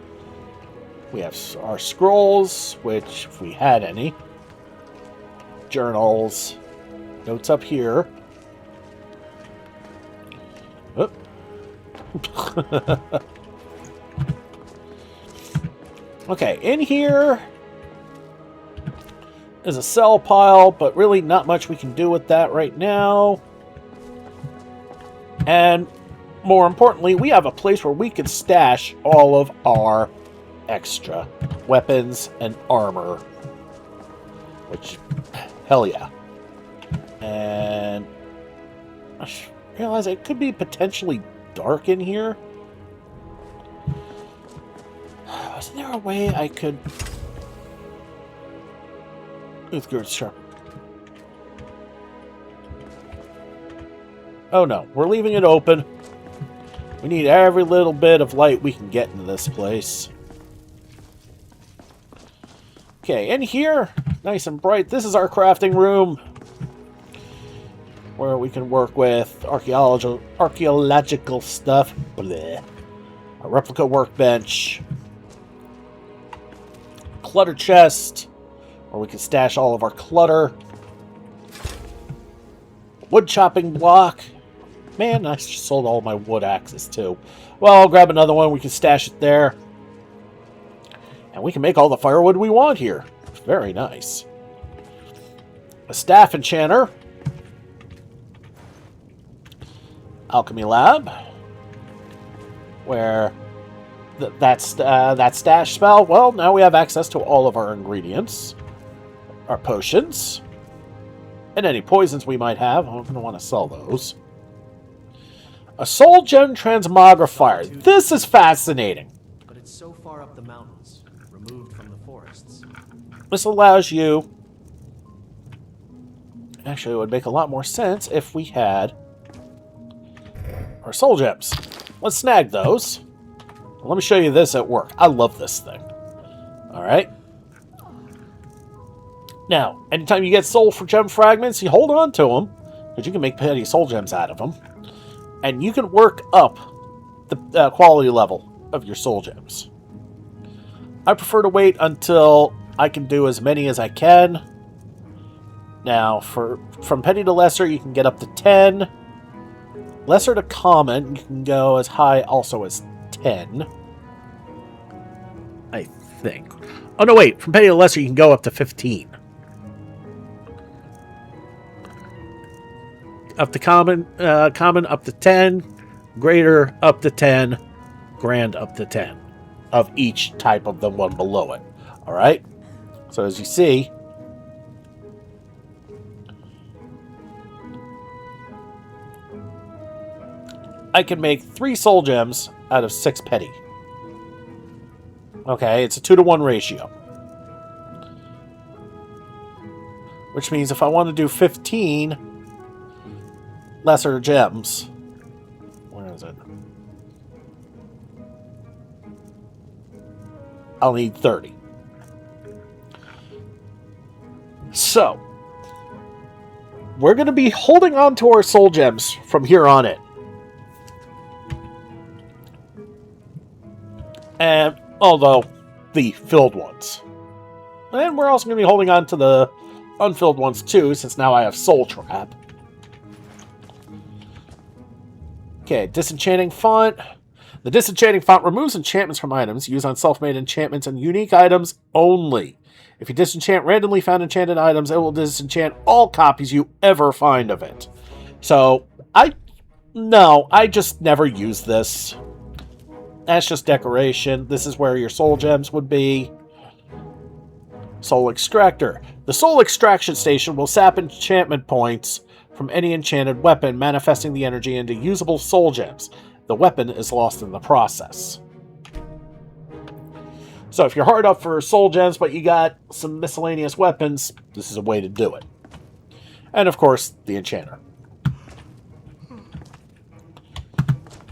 We have our scrolls, which, if we had any. Journals. Notes up here. Oop. Okay, in here is a cell pile, but really not much we can do with that right now. And more importantly, we have a place where we can stash all of our extra weapons and armor. Which, Hell yeah. And I realize it could be potentially dark in here. Isn't there a way I could... Uthgerd's sharp. Oh no, we're leaving it open. We need every little bit of light we can get into this place. Okay, in here, nice and bright, this is our crafting room, where we can work with archaeological stuff. Blech. A replica workbench. Clutter chest, where we can stash all of our clutter. Wood chopping block. Man, I just sold all my wood axes too. Well, I'll grab another one. We can stash it there. And we can make all the firewood we want here. Very nice. A staff enchanter. Alchemy lab. Where that stash spell, well, now we have access to all of our ingredients. Our potions. And any poisons we might have. I'm going to want to sell those. A soul gem transmogrifier. This is fascinating. But it's so far up the mountains, removed from the forests. This allows you... Actually, it would make a lot more sense if we had our soul gems. Let's snag those. Let me show you this at work. I love this thing. Alright. Now, anytime you get soul for gem fragments, you hold on to them, because you can make petty soul gems out of them. And you can work up the quality level of your soul gems. I prefer to wait until I can do as many as I can. Now, from petty to lesser, you can get up to 10. Lesser to common, you can go as high also as 10. I think. Oh, no, wait. From petty to lesser, you can go up to 15. Up to common up to 10, greater up to 10, grand up to 10 of each type of the one below it. All right? So as you see, I can make 3 soul gems out of 6 petty. Okay, it's a 2-to-1 ratio. Which means if I want to do 15 lesser gems. Where is it? I'll need 30. So, we're going to be holding on to our soul gems from here on in. And, although, the filled ones. And we're also going to be holding on to the unfilled ones too, since now I have Soul Trap. Okay, disenchanting font. The disenchanting font removes enchantments from items used on self-made enchantments and unique items only. If you disenchant randomly found enchanted items, it will disenchant all copies you ever find of it. So, I just never use this. That's just decoration. This is where your soul gems would be. Soul Extractor. The Soul Extraction Station will sap enchantment points from any enchanted weapon, manifesting the energy into usable soul gems. The weapon is lost in the process. So if you're hard up for soul gems, but you got some miscellaneous weapons, this is a way to do it. And of course, the enchanter.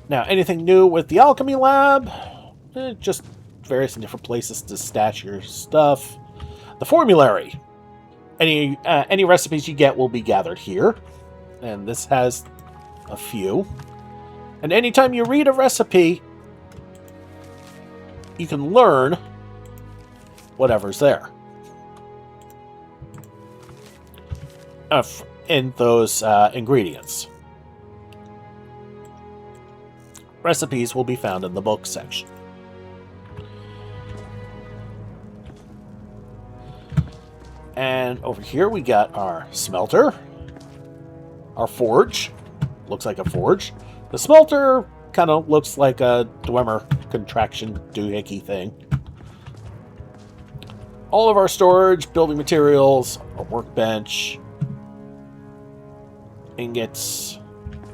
Now, anything new with the alchemy lab? Just various different places to stash your stuff. The formulary. Any recipes you get will be gathered here. And this has a few. And anytime you read a recipe, you can learn whatever's there. In those ingredients. Recipes will be found in the book section. And over here we got our smelter. Our forge. Looks like a forge. The smelter kind of looks like a Dwemer contraction doohickey thing. all of our storage, building materials, a workbench, ingots.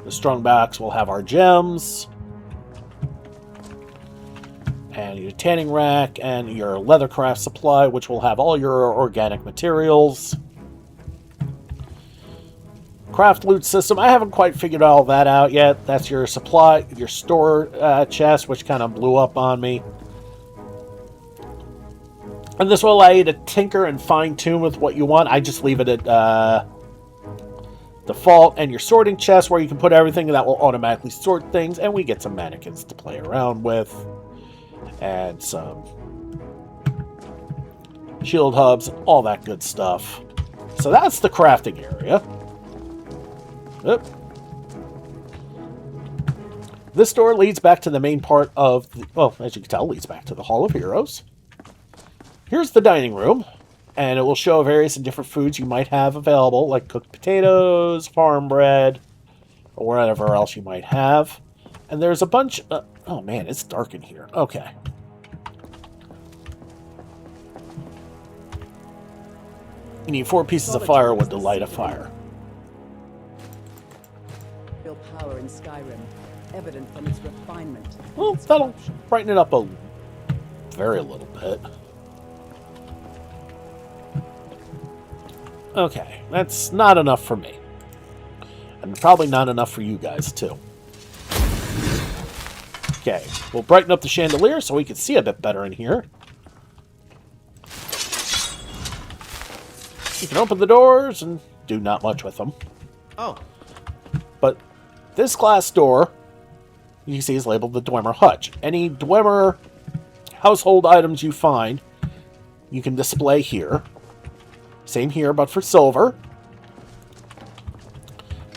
The strong box will have our gems, and your tanning rack, and your leathercraft supply, which will have all your organic materials. Craft loot system, I haven't quite figured all that out yet. That's your supply, your store chest, which kind of blew up on me. And this will allow you to tinker and fine-tune with what you want. I just leave it at default. And your sorting chest, where you can put everything, that will automatically sort things. And we get some mannequins to play around with. And some shield hubs, all that good stuff. So that's the crafting area. Oop. This door leads back to the main part of the, well, as you can tell, leads back to the Hall of Heroes. Here's the dining room, and it will show various and different foods you might have available, like cooked potatoes, farm bread, or whatever else you might have. And there's a bunch of, oh man, it's dark in here. Okay. You need 4 pieces of firewood to light a fire. Power in Skyrim, evident from its refinement. Well, that'll brighten it up a very little bit. Okay, that's not enough for me. And probably not enough for you guys, too. Okay, we'll brighten up the chandelier so we can see a bit better in here. You can open the doors and do not much with them. Oh. But this glass door, you can see, is labeled the Dwemer Hutch. Any Dwemer household items you find, you can display here. Same here, but for silver.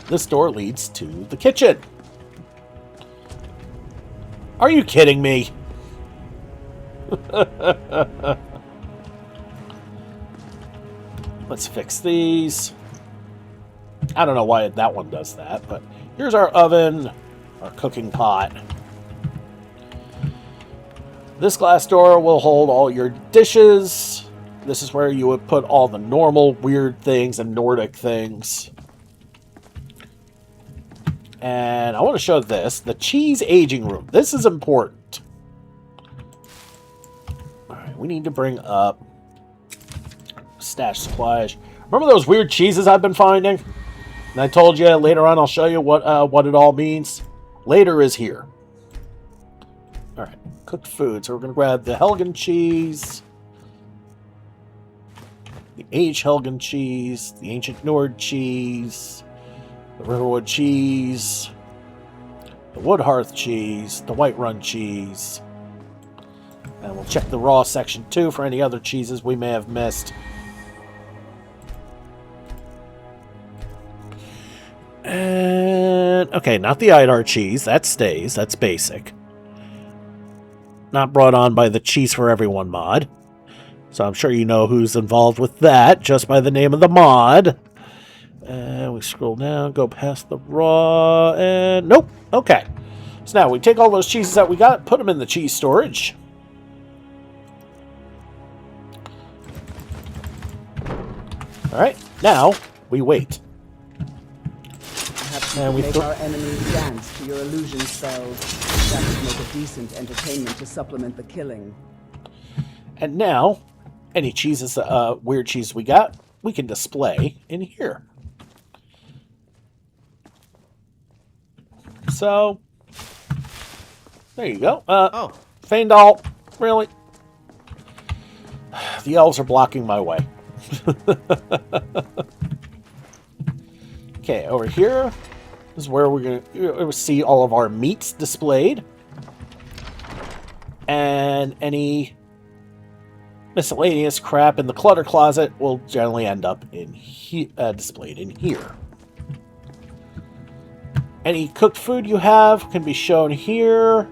This door leads to the kitchen. Are you kidding me? Let's fix these. I don't know why that one does that, but here's our oven, our cooking pot. This glass door will hold all your dishes. This is where you would put all the normal weird things and Nordic things. And I want to show this, the cheese aging room. This is important. All right, we need to bring up stash supplies. Remember those weird cheeses I've been finding? And I told you later on I'll show you what it all means. Later is here. Alright, cooked food. So we're going to grab the Helgen cheese, the aged Helgen cheese, the ancient Nord cheese, the Riverwood cheese, the Woodhearth cheese, the Whiterun cheese. And we'll check the raw section too for any other cheeses we may have missed. And, okay, not the Idar cheese. That stays. That's basic. Not brought on by the Cheese for Everyone mod. So I'm sure you know who's involved with that, just by the name of the mod. And we scroll down, go past the raw, and nope. Okay. So now we take all those cheeses that we got, put them in the cheese storage. Alright, now we wait. Perhaps you could make our enemies dance to your illusion spells. That would make a decent entertainment to supplement the killing. And now, any cheeses, weird cheese we got, we can display in here. So, there you go. Oh. Feindal, really? The elves are blocking my way. Okay, over here is where we're going to see all of our meats displayed. And any miscellaneous crap in the clutter closet will generally end up in displayed in here. Any cooked food you have can be shown here.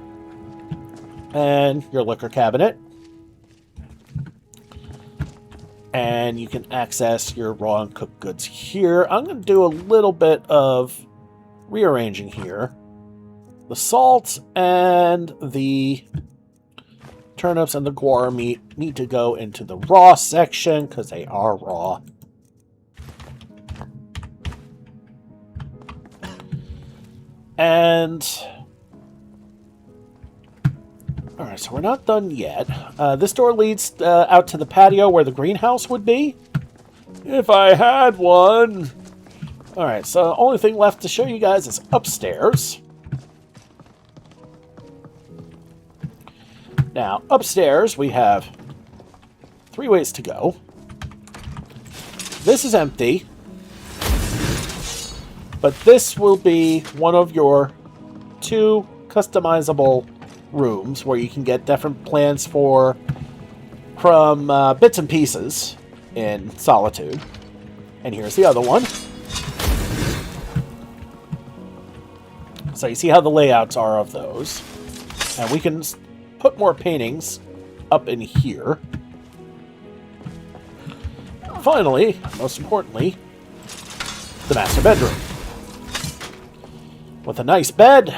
And your liquor cabinet. And you can access your raw and cooked goods here. I'm going to do a little bit of rearranging here. The salt and the turnips and the guar meat need to go into the raw section because they are raw. And alright, so we're not done yet. This door leads out to the patio where the greenhouse would be. If I had one. Alright, so the only thing left to show you guys is upstairs. Now, upstairs we have 3 ways to go. This is empty. But this will be one of your 2 customizable rooms where you can get different plans from bits and pieces in Solitude. And here's the other one. So you see how the layouts are of those. And we can put more paintings up in here. Finally, most importantly, the master bedroom. With a nice bed.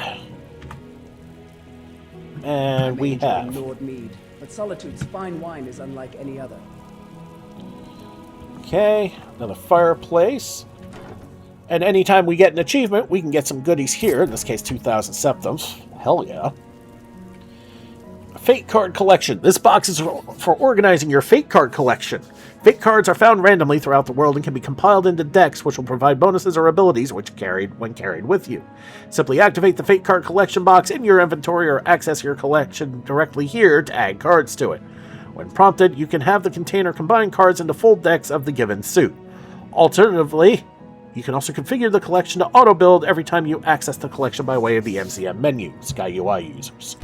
And we have Lord Mead, but Solitude's fine wine is unlike any other. okay, another fireplace. And anytime we get an achievement, we can get some goodies here. In this case, 2,000 septums. Hell yeah. Fate card collection. This box is for organizing your fate card collection. Fate cards are found randomly throughout the world and can be compiled into decks, which will provide bonuses or abilities when carried with you. Simply activate the fate card collection box in your inventory or access your collection directly here to add cards to it. When prompted, you can have the container combine cards into full decks of the given suit. Alternatively, you can also configure the collection to auto-build every time you access the collection by way of the MCM menu, SkyUI users.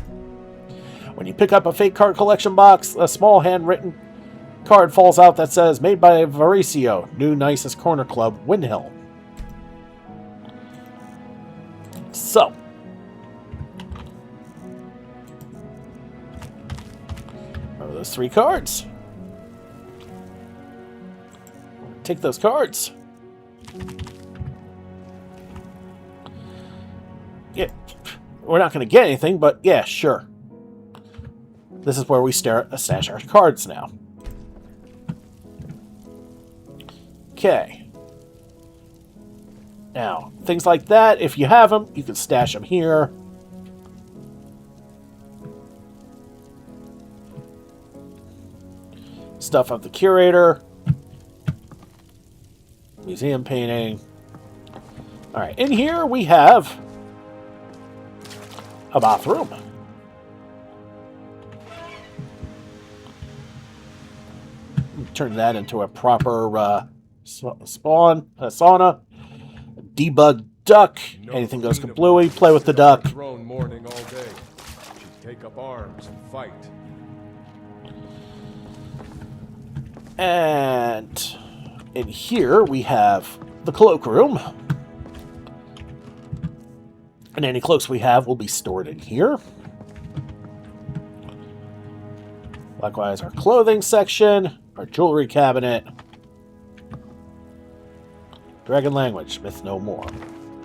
When you pick up a Fate card collection box, a small handwritten card falls out that says, made by Varicio, new nicest corner club, Windhill. So, remember those 3 cards. Take those cards. Yeah, we're not going to get anything, but yeah, sure. This is where we stash our cards now. Okay. Now, things like that, if you have them, you can stash them here. Stuff of the curator. Museum painting. Alright, in here we have a bathroom. Turn that into a proper sauna. Debug duck. Anything goes kablooey. Play with the duck. Throne mourning all day. She'd take up arms and fight. And in here we have the cloakroom. And any cloaks we have will be stored in here. Likewise, our clothing section, our jewelry cabinet. Dragon language, myth no more.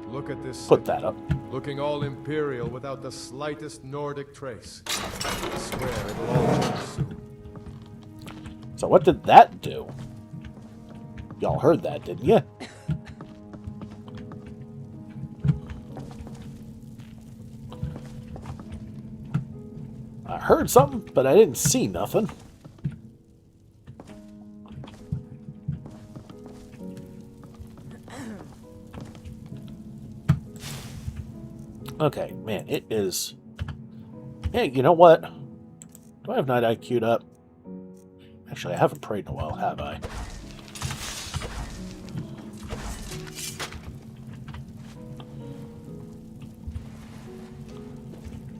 Look at this. Put that up. Looking all imperial without the slightest Nordic trace. I swear it'll all change soon. So what did that do? Y'all heard that, didn't you? I heard something, but I didn't see nothing. Okay, man, it is... Hey, you know what? Do I have Night Eye queued up? Actually, I haven't prayed in a while, have I?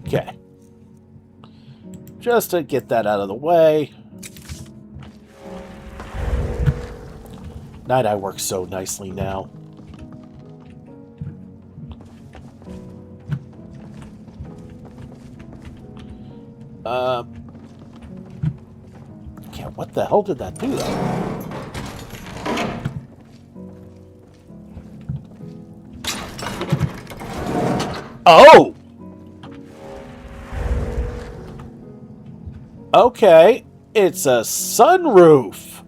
Okay. Just to get that out of the way. Night Eye works so nicely now. Yeah, what the hell did that do, though? Oh! Okay, it's a sunroof.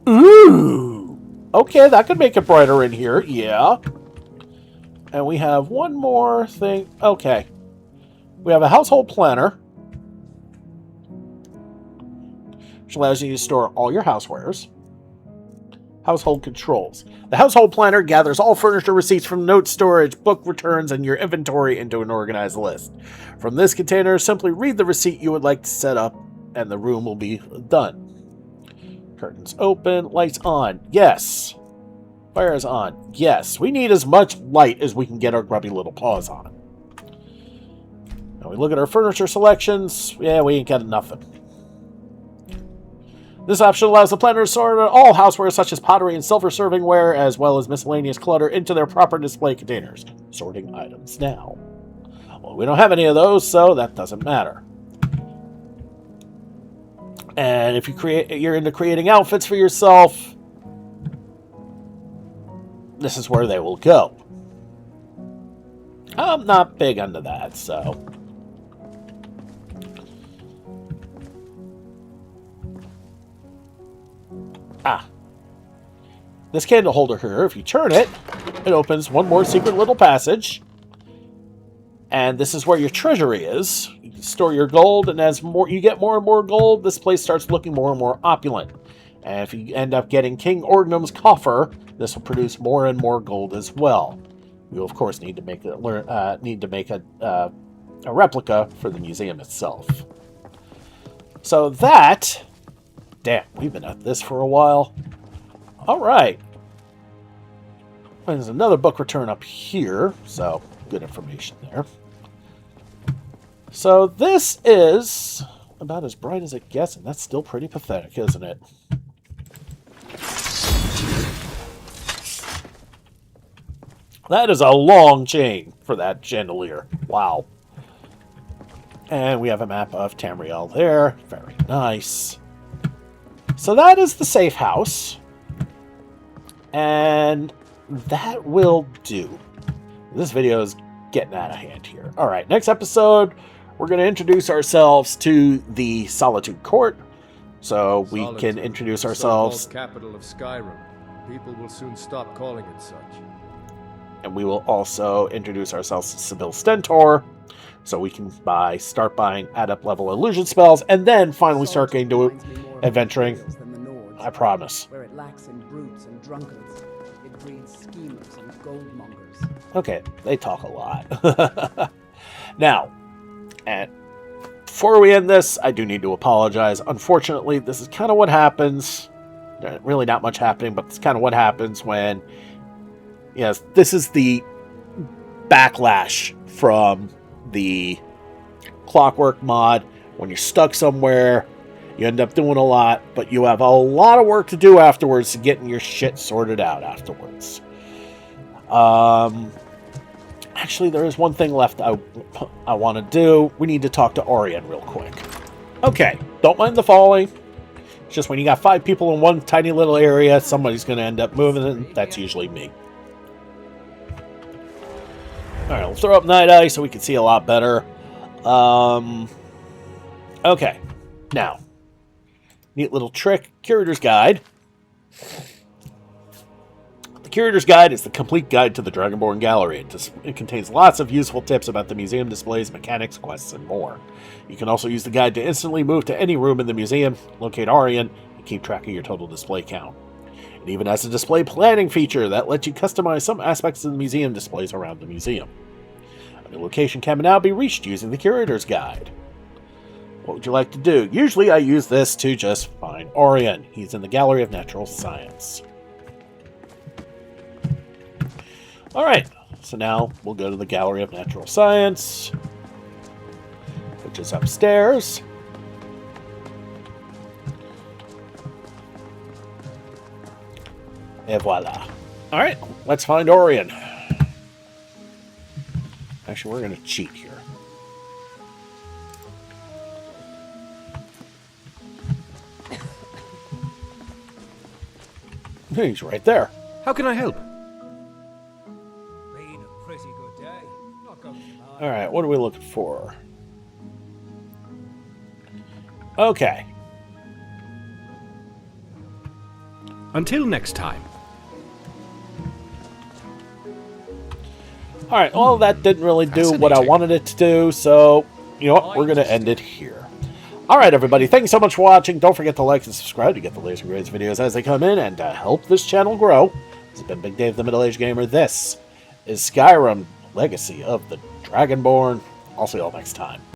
Ooh. Okay, that could make it brighter in here. Yeah. And we have one more thing. Okay. We have a household planner, which allows you to store all your housewares. Household controls. The household planner gathers all furniture receipts from note storage, book returns, and your inventory into an organized list. From this container, simply read the receipt you would like to set up, and the room will be done. Curtains open, lights on. Yes. Fire is on. Yes. We need as much light as we can get our grubby little paws on. Now we look at our furniture selections. Yeah, we ain't got nothing. This option allows the planner to sort all houseware such as pottery and silver servingware, as well as miscellaneous clutter, into their proper display containers. Sorting items now. Well, we don't have any of those, so that doesn't matter. And if you're into creating outfits for yourself, this is where they will go. I'm not big into that, so... This candle holder here, if you turn it, it opens one more secret little passage. And this is where your treasury is. You can store your gold, and as you get more and more gold, this place starts looking more and more opulent. And if you end up getting King Orgnum's coffer, this will produce more and more gold as well. You'll of course need to make a replica for the museum itself. So that, damn, we've been at this for a while. All right. There's another book return up here, so good information there. So this is about as bright as it gets, and that's still pretty pathetic, isn't it? That is a long chain for that chandelier. Wow. And we have a map of Tamriel there. Very nice. So that is the safe house. And that will do. This video is getting out of hand here. Alright, next episode, we're going to introduce ourselves to the Solitude Court. So we can introduce ourselves. The capital of Skyrim. People will soon stop calling it such. And we will also introduce ourselves to Sibyl Stentor. So we can start buying adept level illusion spells, and then finally start getting to adventuring. I promise. Where it lacks in brutes and drunkards, it breeds schemers and goldmongers. Okay, they talk a lot. Now, and before we end this, I do need to apologize. Unfortunately, this is kind of what happens. Really not much happening, but it's kind of what happens when... Yes, this is the backlash from the Clockwork mod. When you're stuck somewhere, you end up doing a lot, but you have a lot of work to do afterwards to getting your shit sorted out afterwards. Actually, there is one thing left I want to do. We need to talk to Orion real quick. Okay, don't mind the falling. It's just when you got 5 people in one tiny little area, somebody's going to end up moving, and that's usually me. Alright, we'll throw up Night Eye so we can see a lot better. Okay, now, neat little trick, Curator's Guide. The Curator's Guide is the complete guide to the Dragonborn Gallery. It contains lots of useful tips about the museum displays, mechanics, quests, and more. You can also use the guide to instantly move to any room in the museum, locate Orion, and keep track of your total display count. It even has a display planning feature that lets you customize some aspects of the museum displays around the museum. A new location can now be reached using the Curator's Guide. What would you like to do? Usually I use this to just find Orion. He's in the Gallery of Natural Science. Alright, so now we'll go to the Gallery of Natural Science, which is upstairs. Et voila. Alright, let's find Orion. Actually, we're going to cheat here. He's right there. How can I help? Been a pretty good day. Not going to lie. Alright, what are we looking for? Okay. Until next time. Alright, well, that didn't really do what I wanted it to do, so, you know what, we're going to end it here. Alright, everybody, thanks so much for watching. Don't forget to like and subscribe to get the latest grades videos as they come in, and to help this channel grow, this has been Big Dave the Middle-Aged Gamer. This is Skyrim, Legacy of the Dragonborn. I'll see you all next time.